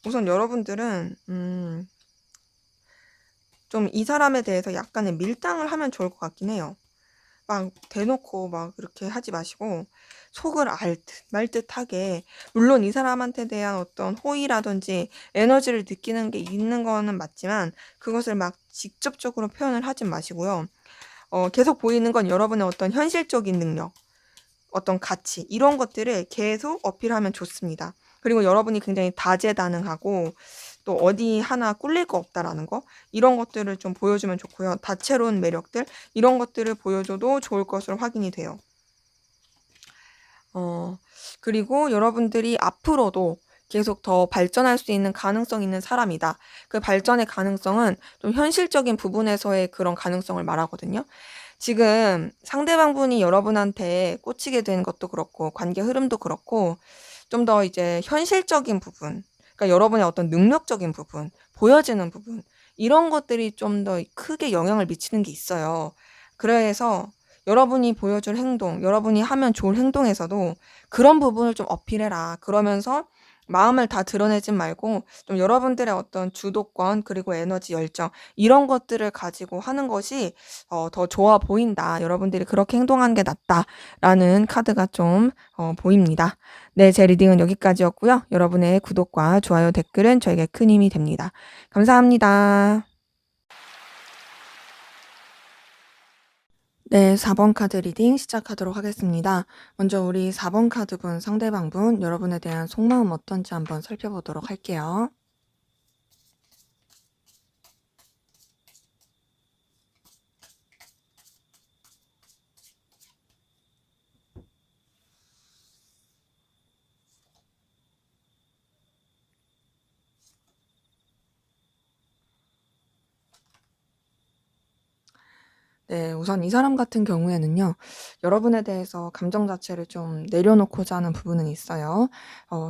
우선 여러분들은 좀 이 사람에 대해서 약간의 밀당을 하면 좋을 것 같긴 해요. 막 대놓고 막 이렇게 하지 마시고 속을 알 듯 말 듯하게 물론 이 사람한테 대한 어떤 호의라든지 에너지를 느끼는 게 있는 거는 맞지만 그것을 막 직접적으로 표현을 하지 마시고요. 계속 보이는 건 여러분의 어떤 현실적인 능력, 어떤 가치 이런 것들을 계속 어필하면 좋습니다. 그리고 여러분이 굉장히 다재다능하고 또 어디 하나 꿀릴 거 없다라는 거 이런 것들을 좀 보여주면 좋고요. 다채로운 매력들 이런 것들을 보여줘도 좋을 것으로 확인이 돼요. 그리고 여러분들이 앞으로도 계속 더 발전할 수 있는 가능성 있는 사람이다. 그 발전의 가능성은 좀 현실적인 부분에서의 그런 가능성을 말하거든요. 지금 상대방분이 여러분한테 꽂히게 된 것도 그렇고 관계 흐름도 그렇고 좀 더 이제 현실적인 부분, 그러니까 여러분의 어떤 능력적인 부분, 보여지는 부분 이런 것들이 좀 더 크게 영향을 미치는 게 있어요. 그래서 여러분이 보여줄 행동, 여러분이 하면 좋을 행동에서도 그런 부분을 좀 어필해라. 그러면서 마음을 다 드러내진 말고 좀 여러분들의 어떤 주도권 그리고 에너지, 열정 이런 것들을 가지고 하는 것이 더 좋아 보인다. 여러분들이 그렇게 행동하는 게 낫다라는 카드가 좀 보입니다. 네, 제 리딩은 여기까지였고요. 여러분의 구독과 좋아요, 댓글은 저에게 큰 힘이 됩니다. 감사합니다. 네, 4번 카드 리딩 시작하도록 하겠습니다. 먼저 우리 4번 카드분 상대방분 여러분에 대한 속마음 어떤지 한번 살펴보도록 할게요. 네, 우선 이 사람 같은 경우에는요. 여러분에 대해서 감정 자체를 좀 내려놓고자 하는 부분은 있어요.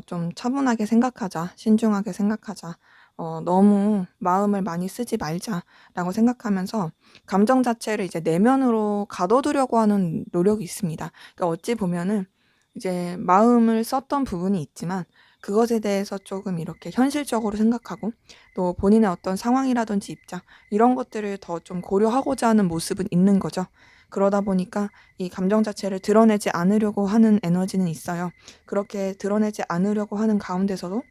좀 차분하게 생각하자. 신중하게 생각하자. 너무 마음을 많이 쓰지 말자라고 생각하면서 감정 자체를 이제 내면으로 가둬두려고 하는 노력이 있습니다. 그러니까 어찌 보면은 이제 마음을 썼던 부분이 있지만 그것에 대해서 조금 이렇게 현실적으로 생각하고 또 본인의 어떤 상황이라든지 입장 이런 것들을 더 좀 고려하고자 하는 모습은 있는 거죠. 그러다 보니까 이 감정 자체를 드러내지 않으려고 하는 에너지는 있어요. 그렇게 드러내지 않으려고 하는 가운데서도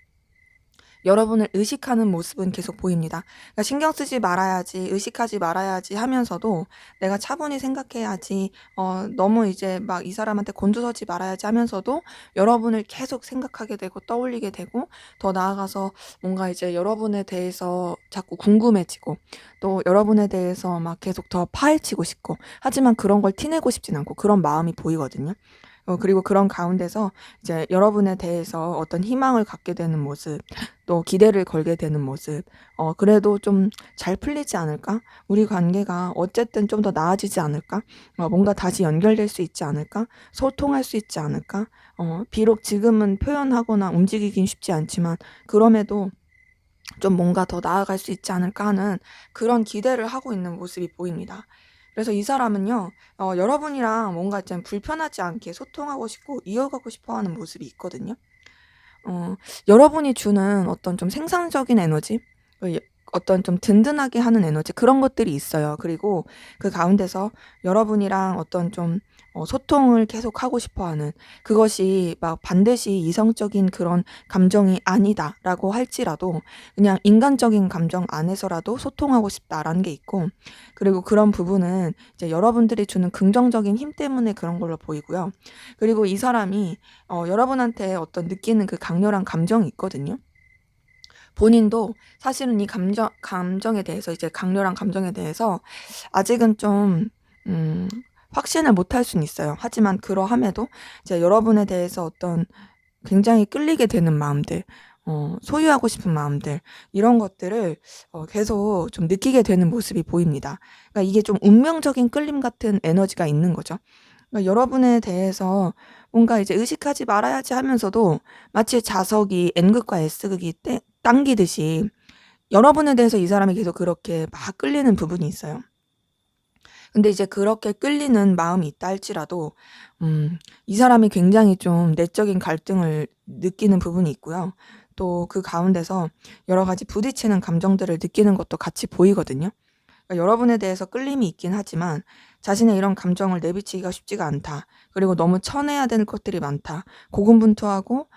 여러분을 의식하는 모습은 계속 보입니다. 그러니까 신경 쓰지 말아야지, 의식하지 말아야지 하면서도 내가 차분히 생각해야지, 너무 이제 막 이 사람한테 곤두서지 말아야지 하면서도 여러분을 계속 생각하게 되고 떠올리게 되고 더 나아가서 뭔가 이제 여러분에 대해서 자꾸 궁금해지고 또 여러분에 대해서 막 계속 더 파헤치고 싶고 하지만 그런 걸 티내고 싶진 않고 그런 마음이 보이거든요. 그리고 그런 가운데서 이제 여러분에 대해서 어떤 희망을 갖게 되는 모습, 또 기대를 걸게 되는 모습, 그래도 좀 잘 풀리지 않을까? 우리 관계가 어쨌든 좀 더 나아지지 않을까? 뭔가 다시 연결될 수 있지 않을까? 소통할 수 있지 않을까? 비록 지금은 표현하거나 움직이긴 쉽지 않지만, 그럼에도 좀 뭔가 더 나아갈 수 있지 않을까 하는 그런 기대를 하고 있는 모습이 보입니다. 그래서 이 사람은요, 여러분이랑 뭔가 좀 불편하지 않게 소통하고 싶고 이어가고 싶어 하는 모습이 있거든요. 여러분이 주는 어떤 좀 생산적인 에너지, 어떤 좀 든든하게 하는 에너지 그런 것들이 있어요. 그리고 그 가운데서 여러분이랑 어떤 좀 소통을 계속하고 싶어 하는, 그것이 막 반드시 이성적인 그런 감정이 아니다라고 할지라도 그냥 인간적인 감정 안에서라도 소통하고 싶다라는 게 있고, 그리고 그런 부분은 이제 여러분들이 주는 긍정적인 힘 때문에 그런 걸로 보이고요. 그리고 이 사람이 여러분한테 어떤 느끼는 그 강렬한 감정이 있거든요. 본인도 사실은 이 감정에 대해서, 이제 강렬한 감정에 대해서 아직은 좀 음 확신을 못 할 수는 있어요. 하지만 그러함에도 이제 여러분에 대해서 어떤 굉장히 끌리게 되는 마음들, 소유하고 싶은 마음들, 이런 것들을 계속 좀 느끼게 되는 모습이 보입니다. 그러니까 이게 좀 운명적인 끌림 같은 에너지가 있는 거죠. 그러니까 여러분에 대해서 뭔가 이제 의식하지 말아야지 하면서도 마치 자석이 N극과 S극이 당기듯이 여러분에 대해서 이 사람이 계속 그렇게 막 끌리는 부분이 있어요. 근데 이제 그렇게 끌리는 마음이 있다 할지라도 이 사람이 굉장히 좀 내적인 갈등을 느끼는 부분이 있고요. 또 그 가운데서 여러 가지 부딪히는 감정들을 느끼는 것도 같이 보이거든요. 그러니까 여러분에 대해서 끌림이 있긴 하지만 자신의 이런 감정을 내비치기가 쉽지가 않다. 그리고 너무 쳐내야 되는 것들이 많다. 고군분투하고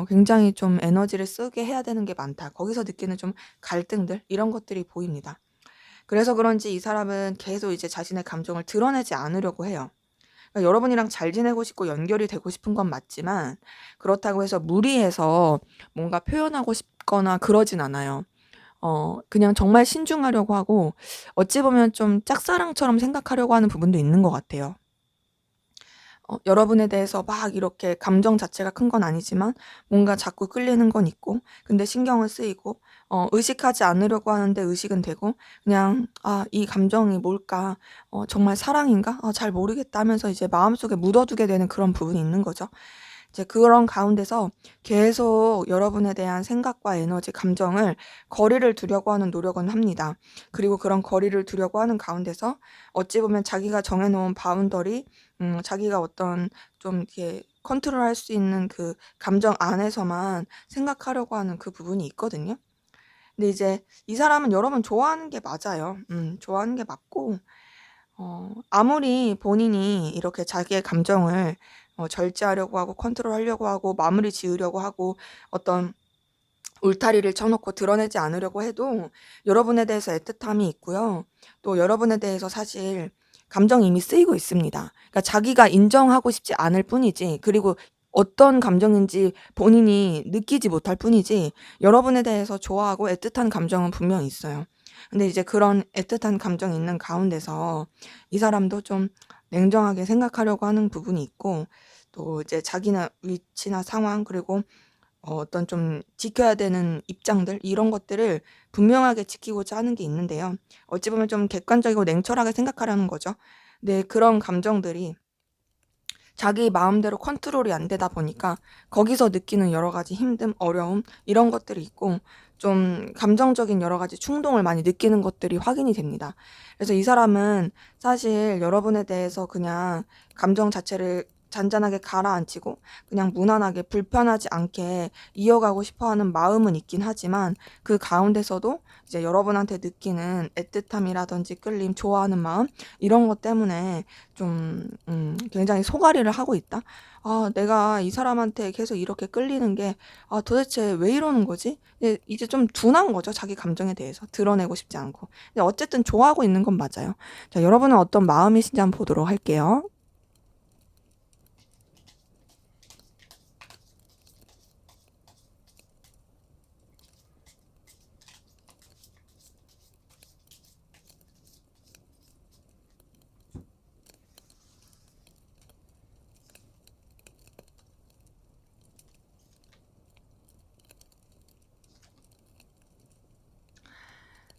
굉장히 좀 에너지를 쓰게 해야 되는 게 많다. 거기서 느끼는 좀 갈등들, 이런 것들이 보입니다. 그래서 그런지 이 사람은 계속 이제 자신의 감정을 드러내지 않으려고 해요. 그러니까 여러분이랑 잘 지내고 싶고 연결이 되고 싶은 건 맞지만 그렇다고 해서 무리해서 뭔가 표현하고 싶거나 그러진 않아요. 그냥 정말 신중하려고 하고, 어찌 보면 좀 짝사랑처럼 생각하려고 하는 부분도 있는 것 같아요. 여러분에 대해서 막 이렇게 감정 자체가 큰 건 아니지만 뭔가 자꾸 끌리는 건 있고, 근데 신경은 쓰이고, 의식하지 않으려고 하는데 의식은 되고, 그냥 '아 이 감정이 뭘까? 정말 사랑인가? 잘 모르겠다.' 하면서 이제 마음속에 묻어두게 되는 그런 부분이 있는 거죠. 이제 그런 가운데서 계속 여러분에 대한 생각과 에너지, 감정을 거리를 두려고 하는 노력은 합니다. 그리고 그런 거리를 두려고 하는 가운데서 어찌 보면 자기가 정해 놓은 바운더리, 자기가 어떤 좀 이렇게 컨트롤할 수 있는 그 감정 안에서만 생각하려고 하는 그 부분이 있거든요. 근데 이제 이 사람은 여러분 좋아하는 게 맞아요. 좋아하는 게 맞고, 아무리 본인이 이렇게 자기의 감정을 절제하려고 하고 컨트롤하려고 하고 마무리 지으려고 하고 어떤 울타리를 쳐 놓고 드러내지 않으려고 해도 여러분에 대해서 애틋함이 있고요. 또 여러분에 대해서 사실 감정이 이미 쓰이고 있습니다. 그러니까 자기가 인정하고 싶지 않을 뿐이지, 그리고 어떤 감정인지 본인이 느끼지 못할 뿐이지, 여러분에 대해서 좋아하고 애틋한 감정은 분명히 있어요. 근데 이제 그런 애틋한 감정이 있는 가운데서 이 사람도 좀 냉정하게 생각하려고 하는 부분이 있고, 또 이제 자기나 위치나 상황, 그리고 어떤 좀 지켜야 되는 입장들, 이런 것들을 분명하게 지키고자 하는 게 있는데요. 어찌 보면 좀 객관적이고 냉철하게 생각하려는 거죠. 네, 그런 감정들이 자기 마음대로 컨트롤이 안 되다 보니까 거기서 느끼는 여러 가지 힘듦, 어려움, 이런 것들이 있고, 좀 감정적인 여러 가지 충동을 많이 느끼는 것들이 확인이 됩니다. 그래서 이 사람은 사실 여러분에 대해서 그냥 감정 자체를 잔잔하게 가라앉히고 그냥 무난하게 불편하지 않게 이어가고 싶어 하는 마음은 있긴 하지만, 그 가운데서도 이제 여러분한테 느끼는 애틋함이라든지 끌림, 좋아하는 마음, 이런 것 때문에 좀 굉장히 소가리를 하고 있다. '아 내가 이 사람한테 계속 이렇게 끌리는 게 도대체 왜 이러는 거지?' 이제 좀 둔한 거죠, 자기 감정에 대해서. 드러내고 싶지 않고. 근데 어쨌든 좋아하고 있는 건 맞아요. 자, 여러분은 어떤 마음이신지 한번 보도록 할게요.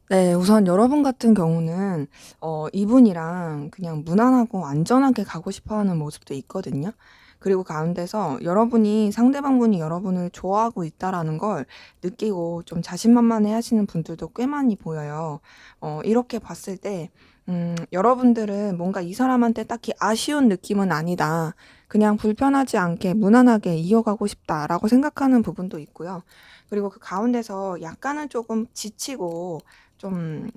네. 우선 여러분 같은 경우는 이분이랑 그냥 무난하고 안전하게 가고 싶어 하는 모습도 있거든요. 그리고 가운데서 여러분이, 상대방분이 여러분을 좋아하고 있다라는 걸 느끼고 좀 자신만만해 하시는 분들도 꽤 많이 보여요. 이렇게 봤을 때 여러분들은 뭔가 '이 사람한테 딱히 아쉬운 느낌은 아니다. 그냥 불편하지 않게 무난하게 이어가고 싶다.'라고 생각하는 부분도 있고요. 그리고 그 가운데서 약간은 조금 지치고 좀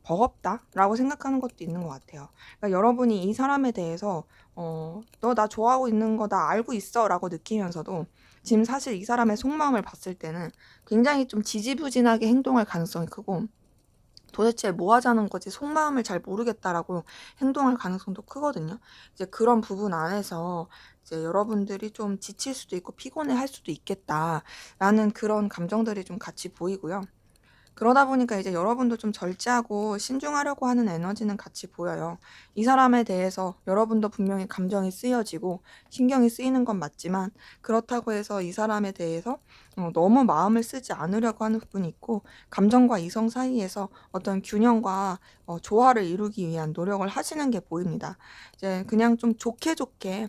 버겁다라고 생각하는 것도 있는 것 같아요. 그러니까 여러분이 이 사람에 대해서 "너 나 좋아하고 있는 거 나 알고 있어."라고 느끼면서도 지금 사실 이 사람의 속마음을 봤을 때는 굉장히 좀 지지부진하게 행동할 가능성이 크고 '도대체 뭐 하자는 거지? 속마음을 잘 모르겠다.'라고 행동할 가능성도 크거든요. 이제 그런 부분 안에서 이제 여러분들이 좀 '지칠 수도 있고 피곤해할 수도 있겠다.'라는 그런 감정들이 좀 같이 보이고요. 그러다 보니까 이제 여러분도 좀 절제하고 신중하려고 하는 에너지는 같이 보여요. 이 사람에 대해서 여러분도 분명히 감정이 쓰여지고 신경이 쓰이는 건 맞지만 그렇다고 해서 이 사람에 대해서 너무 마음을 쓰지 않으려고 하는 부분이 있고 감정과 이성 사이에서 어떤 균형과 조화를 이루기 위한 노력을 하시는 게 보입니다. 이제 그냥 좀 좋게 좋게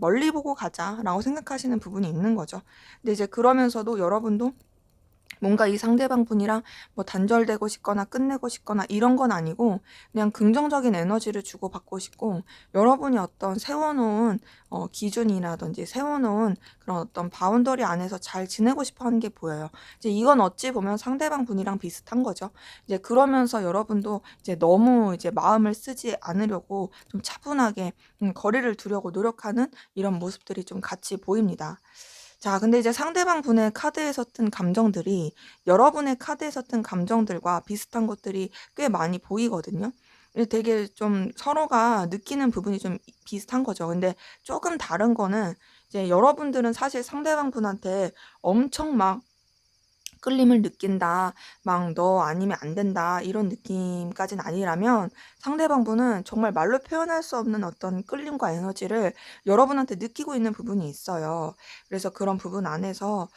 '멀리 보고 가자.'라고 생각하시는 부분이 있는 거죠. 근데 이제 그러면서도 여러분도 뭔가 이 상대방 분이랑 뭐 단절되고 싶거나 끝내고 싶거나 이런 건 아니고 그냥 긍정적인 에너지를 주고받고 싶고 여러분이 어떤 세워 놓은 기준이라든지 세워 놓은 그런 어떤 바운더리 안에서 잘 지내고 싶어 하는 게 보여요. 이제 이건 어찌 보면 상대방 분이랑 비슷한 거죠. 이제 그러면서 여러분도 이제 너무 이제 마음을 쓰지 않으려고 좀 차분하게 거리를 두려고 노력하는 이런 모습들이 좀 같이 보입니다. 자, 근데 이제 상대방 분의 카드에서 뜬 감정들이 여러분의 카드에서 뜬 감정들과 비슷한 것들이 꽤 많이 보이거든요. 되게 좀 서로가 느끼는 부분이 좀 비슷한 거죠. 근데 조금 다른 거는 이제 여러분들은 사실 상대방 분한테 엄청 막 끌림을 느낀다. 막 "너 아니면 안 된다." 이런 느낌까진 아니라면 상대방 분은 정말 말로 표현할 수 없는 어떤 끌림과 에너지를 여러분한테 느끼고 있는 부분이 있어요. 그래서 그런 부분 안에서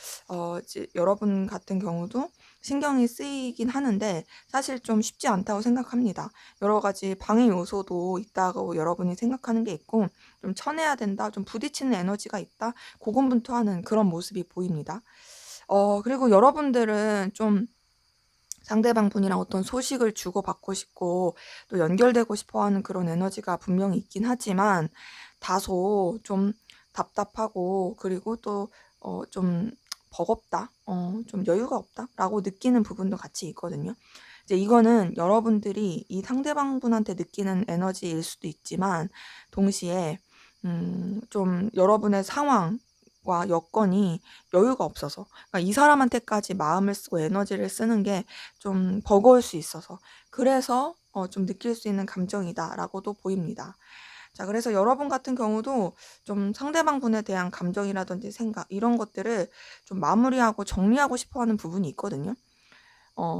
이제 여러분 같은 경우도 신경이 쓰이긴 하는데 사실 좀 쉽지 않다고 생각합니다. 여러 가지 방해 요소도 있다고 여러분이 생각하는 게 있고 좀 '쳐내야 된다. 좀 부딪히는 에너지가 있다.' 고군분투하는 그런 모습이 보입니다. 그리고 여러분들은 좀 상대방 분이랑 어떤 소식을 주고받고 싶고 또 연결되고 싶어 하는 그런 에너지가 분명히 있긴 하지만 다소 좀 답답하고 그리고 또 좀 '버겁다. 좀 여유가 없다.'라고 느끼는 부분도 같이 있거든요. 이제 이거는 여러분들이 이 상대방 분한테 느끼는 에너지일 수도 있지만 동시에 좀 여러분의 상황과 여건이 여유가 없어서 그러니까 이 사람한테까지 마음을 쓰고 에너지를 쓰는 게 좀 버거울 수 있어서 그래서 좀 느낄 수 있는 감정이다라고도 보입니다. 자, 그래서 여러분 같은 경우도 좀 상대방 분에 대한 감정이라든지 생각 이런 것들을 좀 마무리하고 정리하고 싶어 하는 부분이 있거든요.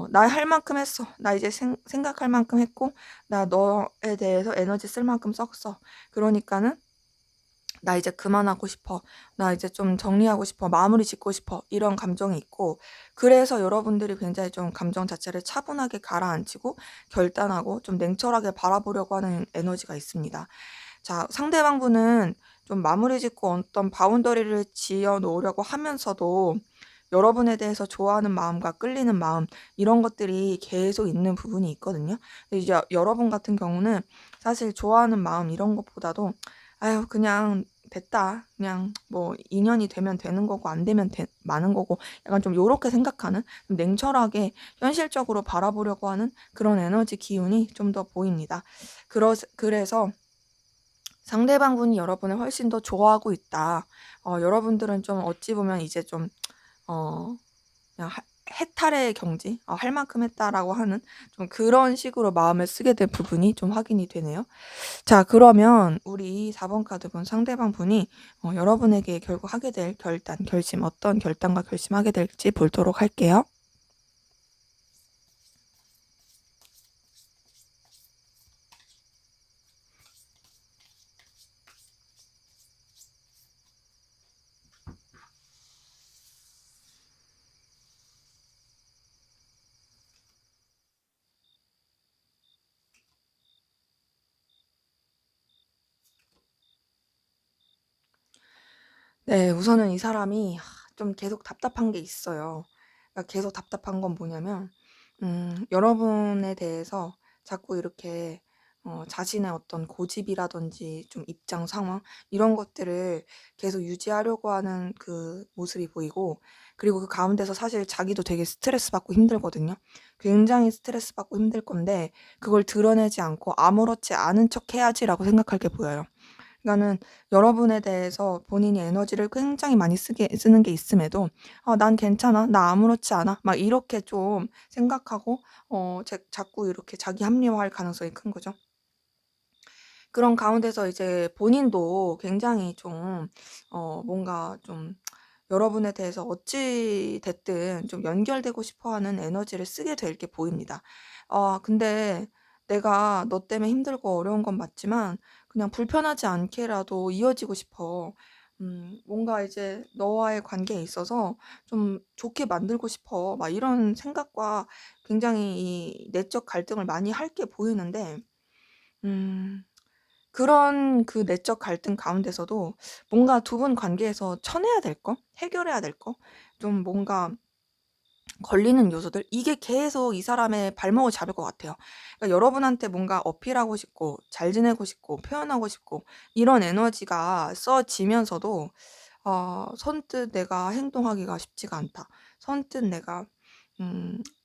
'나 할 만큼 했어. 나 이제 생각할 만큼 했고 나 너에 대해서 에너지 쓸 만큼 썼어. 그러니까는 나 이제 그만하고 싶어. 나 이제 좀 정리하고 싶어. 마무리 짓고 싶어.' 이런 감정이 있고 그래서 여러분들이 굉장히 좀 감정 자체를 차분하게 가라앉히고 결단하고 좀 냉철하게 바라보려고 하는 에너지가 있습니다. 자, 상대방분은 좀 마무리 짓고 어떤 바운더리를 지어 놓으려고 하면서도 여러분에 대해서 좋아하는 마음과 끌리는 마음 이런 것들이 계속 있는 부분이 있거든요. 근데 이제 여러분 같은 경우는 사실 좋아하는 마음 이런 것보다도 '아유 그냥 됐다. 그냥 뭐 인연이 되면 되는 거고 안 되면 마는 거고.' 약간 좀 요렇게 생각하는 좀 냉철하게 현실적으로 바라보려고 하는 그런 에너지 기운이 좀 더 보입니다. 그래서 상대방분이 여러분을 훨씬 더 좋아하고 있다. 여러분들은 좀 어찌 보면 이제 좀 어 그냥 해탈의 경지 '할 만큼 했다.'라고 하는 좀 그런 식으로 마음을 쓰게 된 부분이 좀 확인이 되네요. 자, 그러면 우리 4번 카드 본 상대방 분이 여러분에게 결국 하게 될 결심 어떤 결단과 결심하게 될지 보도록 할게요. 네. 우선은 이 사람이 좀 계속 답답한 게 있어요. 그러니까 계속 답답한 건 뭐냐면 여러분에 대해서 자꾸 이렇게 자신의 어떤 고집이라든지 좀 입장 상황 이런 것들을 계속 유지하려고 하는 그 모습이 보이고, 그리고 그 가운데서 사실 자기도 되게 스트레스 받고 힘들거든요. 굉장히 스트레스 받고 힘들 건데 그걸 드러내지 않고 '아무렇지 않은 척 해야지.'라고 생각할 게 보여요. 그러니까는 여러분에 대해서 본인이 에너지를 굉장히 많이 쓰게 쓰는 게 있음에도 '아 난 괜찮아. 나 아무렇지 않아.' 막 이렇게 좀 생각하고 자꾸 이렇게 자기 합리화할 가능성이 큰 거죠. 그런 가운데서 이제 본인도 굉장히 좀 뭔가 좀 여러분에 대해서 어찌 됐든 좀 연결되고 싶어 하는 에너지를 쓰게 될 게 보입니다. 근데 내가 너 때문에 힘들고 어려운 건 맞지만 그냥 불편하지 않게라도 이어지고 싶어. 뭔가 이제 너와의 관계에 있어서 좀 좋게 만들고 싶어. 막 이런 생각과 굉장히 이 내적 갈등을 많이 할 게 보이는데, 음 그런 그 내적 갈등 가운데서도 뭔가 두 분 관계에서 쳐내야 될 거, 해결해야 될 거, 좀 뭔가 걸리는 요소들, 이게 계속 이 사람의 발목을 잡을 것 같아요. 그러니까 여러분한테 뭔가 어필하고 싶고 잘 지내고 싶고 표현하고 싶고 이런 에너지가 써지면서도 선뜻 내가 행동하기가 쉽지가 않다. 선뜻 내가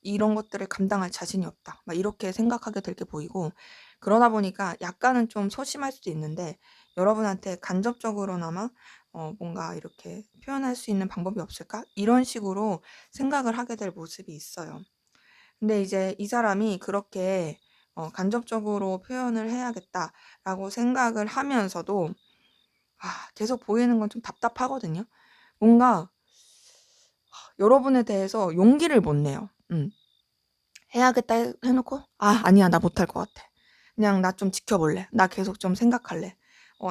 이런 것들을 감당할 자신이 없다. 막 이렇게 생각하게 될 게 보이고, 그러다 보니까 약간은 좀 소심할 수도 있는데 여러분한테 간접적으로나마 뭔가 이렇게 '표현할 수 있는 방법이 없을까?' 이런 식으로 생각을 하게 될 모습이 있어요. 근데 이제 이 사람이 그렇게 '간접적으로 표현을 해야겠다.'라고 생각을 하면서도 계속 보이는 건 좀 답답하거든요. 뭔가 여러분에 대해서 용기를 못 내요. '해야겠다.' 해 놓고 '아 아니야. 나 못할 것 같아. 그냥 나 좀 지켜볼래. 나 계속 좀 생각할래.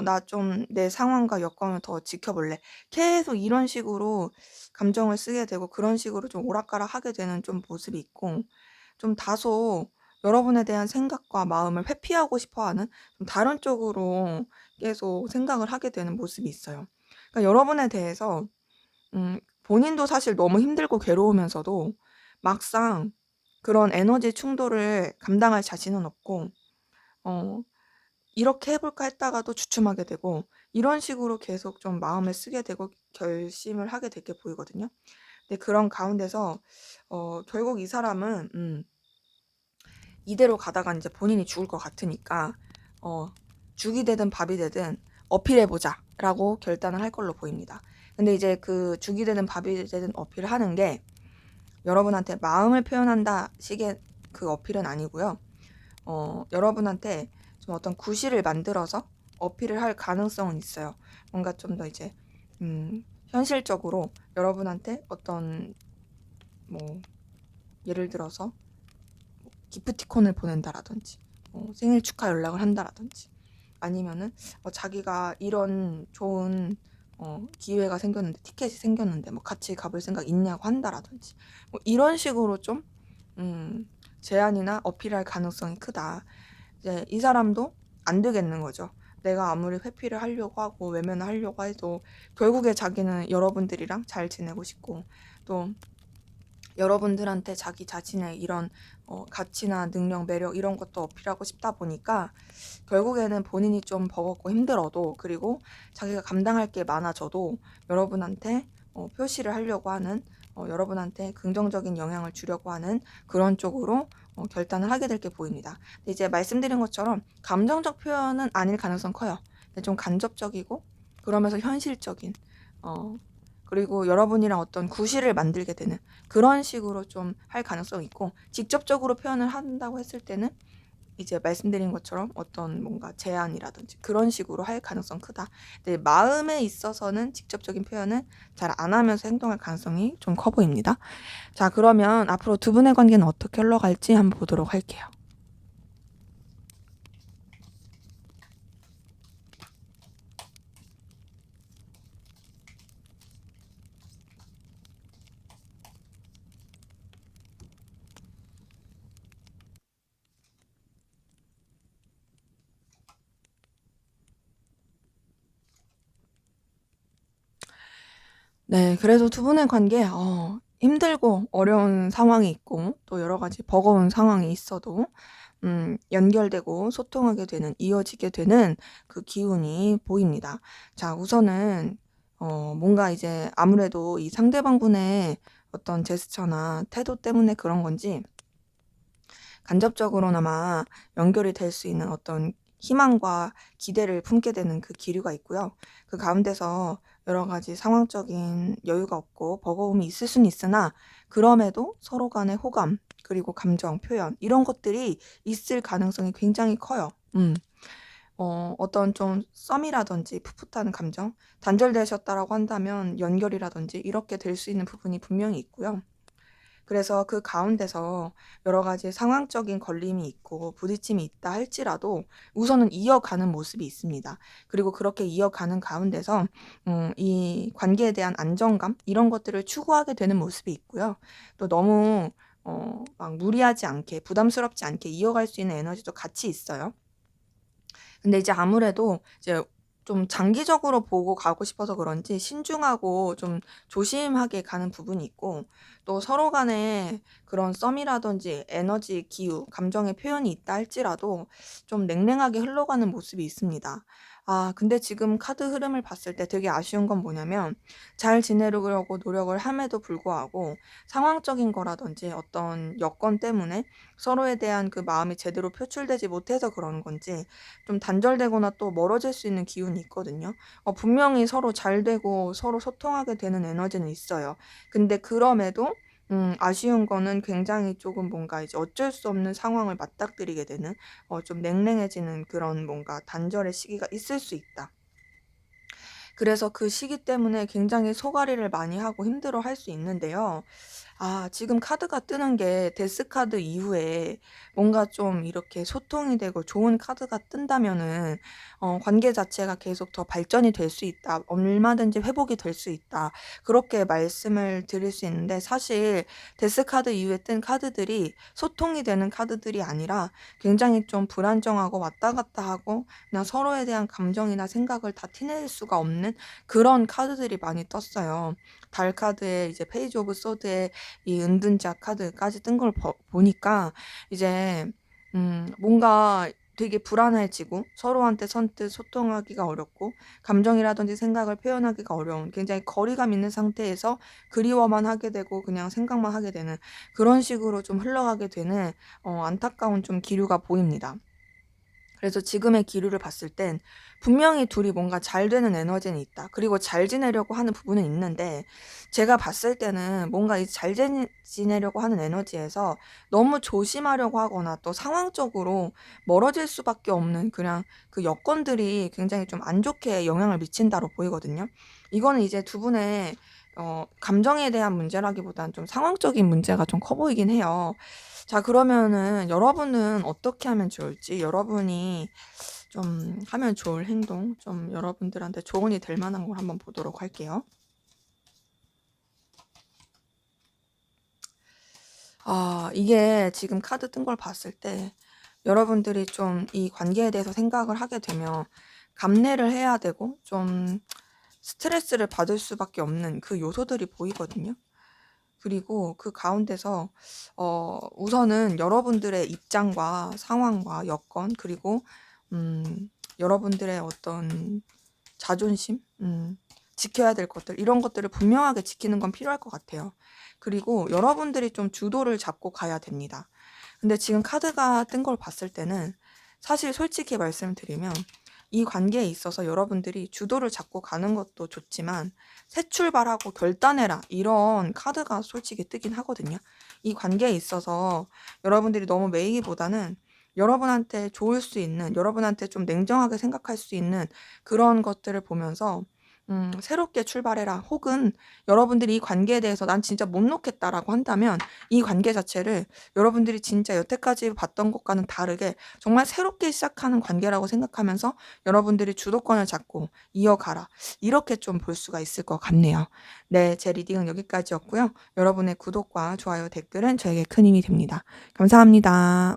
나 좀 내 상황과 여건을 더 지켜볼래.' 계속 이런 식으로 감정을 쓰게 되고 그런 식으로 좀 오락가락하게 되는 좀 모습이 있고, 좀 다소 여러분에 대한 생각과 마음을 회피하고 싶어 하는 좀 다른 쪽으로 계속 생각을 하게 되는 모습이 있어요. 그러니까 여러분에 대해서 본인도 사실 너무 힘들고 괴로우면서도 막상 그런 에너지 충돌을 감당할 자신은 없고, 어 '이렇게 해 볼까.' 했다가도 주춤하게 되고 이런 식으로 계속 좀 마음을 쓰게 되고 결심을 하게 될 게 보이거든요. 근데 그런 가운데서 결국 이 사람은 이대로 가다가 인제 본인이 죽을 것 같으니까 어 '죽이 되든 밥이 되든 어필해 보자.'라고 결단을 할 걸로 보입니다. 근데 이제 그 죽이 되든 밥이 되든 어필을 하는 게 여러분한테 마음을 표현한다 식의 그 어필은 아니고요. 여러분한테 좀 어떤 구실을 만들어서 어필을 할 가능성은 있어요. 뭔가 좀 더 이제 현실적으로 여러분한테 어떤 뭐 예를 들어서 기프티콘을 보낸다라든지 생일 축하 연락을 한다라든지, 아니면은 자기가 이런 좋은 기회가 생겼는데 티켓이 생겼는데 뭐 "같이 가볼 생각 있냐."고 한다라든지, 뭐 이런 식으로 좀 제안이나 어필할 가능성이 크다. 이제 이 사람도 안 되겠는 거죠. 내가 아무리 회피를 하려고 하고 외면을 하려고 해도 결국에 자기는 여러분들이랑 잘 지내고 싶고, 또 여러분들한테 자기 자신의 이런 가치나 능력, 매력 이런 것도 어필하고 싶다 보니까 결국에는 본인이 좀 버겁고 힘들어도, 그리고 자기가 감당할 게 많아져도 여러분한테 표시를 하려고 하는, 여러분한테 긍정적인 영향을 주려고 하는 그런 쪽으로 결단을 하게 될 게 보입니다. 근데 이제 말씀드린 것처럼 감정적 표현은 아닐 가능성 커요. 근데 좀 간접적이고 그러면서 현실적인, 어 그리고 여러분이랑 어떤 구실을 만들게 되는 그런 식으로 좀 할 가능성이 있고, 직접적으로 표현을 한다고 했을 때는 이제 말씀드린 것처럼 어떤 뭔가 제안이라든지 그런 식으로 할 가능성 크다. 근데 마음에 있어서는 직접적인 표현은 잘 안 하면서 행동할 가능성이 좀 커 보입니다. 자, 그러면 앞으로 두 분의 관계는 어떻게 흘러갈지 한번 보도록 할게요. 네. 그래도 두 분의 관계 힘들고 어려운 상황이 있고 또 여러 가지 버거운 상황이 있어도 연결되고 소통하게 되는, 이어지게 되는 그 기운이 보입니다. 자, 우선은 뭔가 이제 아무래도 이 상대방분의 어떤 제스처나 태도 때문에 그런 건지 간접적으로나마 연결이 될 수 있는 어떤 희망과 기대를 품게 되는 그 기류가 있고요. 그 가운데서 여러 가지 상황적인 여유가 없고 버거움이 있을 수는 있으나 그럼에도 서로 간의 호감 그리고 감정 표현 이런 것들이 있을 가능성이 굉장히 커요. 어떤 좀 썸이라든지 풋풋한 감정, 단절되셨다라고 한다면 연결이라든지 이렇게 될 수 있는 부분이 분명히 있고요. 그래서 그 가운데서 여러 가지 상황적인 걸림이 있고 부딪힘이 있다 할지라도 우선은 이어가는 모습이 있습니다. 그리고 그렇게 이어가는 가운데서 이 관계에 대한 안정감 이런 것들을 추구하게 되는 모습이 있고요. 또 너무 막 무리하지 않게 부담스럽지 않게 이어갈 수 있는 에너지도 같이 있어요. 근데 이제 아무래도 이제 좀 장기적으로 보고 가고 싶어서 그런지 신중하고 좀 조심하게 가는 부분이 있고 또 서로 간에 그런 썸이라든지 에너지 기후, 감정의 표현이 있다 할지라도 좀 냉랭하게 흘러가는 모습이 있습니다. 아, 근데 지금 카드 흐름을 봤을 때 되게 아쉬운 건 뭐냐면 잘 지내려고 노력을 함에도 불구하고 상황적인 거라든지 어떤 여건 때문에 서로에 대한 그 마음이 제대로 표출되지 못해서 그러는 건지 좀 단절되거나 또 멀어질 수 있는 기운이 있거든요. 분명히 서로 잘 되고 서로 소통하게 되는 에너지는 있어요. 근데 그럼에도 아쉬운 거는 굉장히 조금 뭔가 이제 어쩔 수 없는 상황을 맞닥뜨리게 되는 좀 냉랭해지는 그런 뭔가 단절의 시기가 있을 수 있다. 그래서 그 시기 때문에 굉장히 소가리를 많이 하고 힘들어할 수 있는데요. 아, 지금 카드가 뜨는 게 데스 카드 이후에 뭔가 좀 이렇게 소통이 되고 좋은 카드가 뜬다면은 관계 자체가 계속 더 발전이 될 수 있다. 얼마든지 회복이 될 수 있다. 그렇게 말씀을 드릴 수 있는데 사실 데스 카드 이후에 뜬 카드들이 소통이 되는 카드들이 아니라 굉장히 좀 불안정하고 왔다 갔다 하고 그냥 서로에 대한 감정이나 생각을 다 티낼 수가 없는 그런 카드들이 많이 떴어요. 달 카드에 이제 페이지 오브 소드에 이 은둔자 카드까지 뜬 걸 보니까 이제 뭔가 되게 불안해지고 서로한테 선뜻 소통하기가 어렵고 감정이라든지 생각을 표현하기가 어려운 굉장히 거리감 있는 상태에서 그리워만 하게 되고 그냥 생각만 하게 되는 그런 식으로 좀 흘러가게 되는 안타까운 좀 기류가 보입니다. 그래서 지금의 기류를 봤을 땐 분명히 둘이 뭔가 잘 되는 에너지는 있다. 그리고 잘 지내려고 하는 부분은 있는데 제가 봤을 때는 뭔가 이 잘 지내려고 하는 에너지에서 너무 조심하려고 하거나 또 상황적으로 멀어질 수밖에 없는 그냥 그 여건들이 굉장히 좀 안 좋게 영향을 미친다로 보이거든요. 이거는 이제 두 분의 감정에 대한 문제라기보다는 좀 상황적인 문제가 좀 커 보이긴 해요. 자, 그러면은 여러분은 어떻게 하면 좋을지, 여러분이 좀 하면 좋을 행동, 좀 여러분들한테 조언이 될 만한 걸 한번 보도록 할게요. 아, 이게 지금 카드 뜬 걸 봤을 때 여러분들이 좀 이 관계에 대해서 생각을 하게 되면 감내를 해야 되고 좀 스트레스를 받을 수밖에 없는 그 요소들이 보이거든요. 그리고 그 가운데서 우선은 여러분들의 입장과 상황과 여건 그리고 여러분들의 어떤 자존심, 지켜야 될 것들 이런 것들을 분명하게 지키는 건 필요할 것 같아요. 그리고 여러분들이 좀 주도를 잡고 가야 됩니다. 근데 지금 카드가 뜬 걸 봤을 때는 사실 솔직히 말씀드리면 이 관계에 있어서 여러분들이 주도를 잡고 가는 것도 좋지만 새 출발하고 결단해라 이런 카드가 솔직히 뜨긴 하거든요. 이 관계에 있어서 여러분들이 너무 매이기보다는 여러분한테 좋을 수 있는 여러분한테 좀 냉정하게 생각할 수 있는 그런 것들을 보면서 새롭게 출발해라 혹은 여러분들이 이 관계에 대해서 난 진짜 못 놓겠다라고 한다면 이 관계 자체를 여러분들이 진짜 여태까지 봤던 것과는 다르게 정말 새롭게 시작하는 관계라고 생각하면서 여러분들이 주도권을 잡고 이어가라. 이렇게 좀 볼 수가 있을 것 같네요. 네, 제 리딩은 여기까지였고요. 여러분의 구독과 좋아요, 댓글은 저에게 큰 힘이 됩니다. 감사합니다.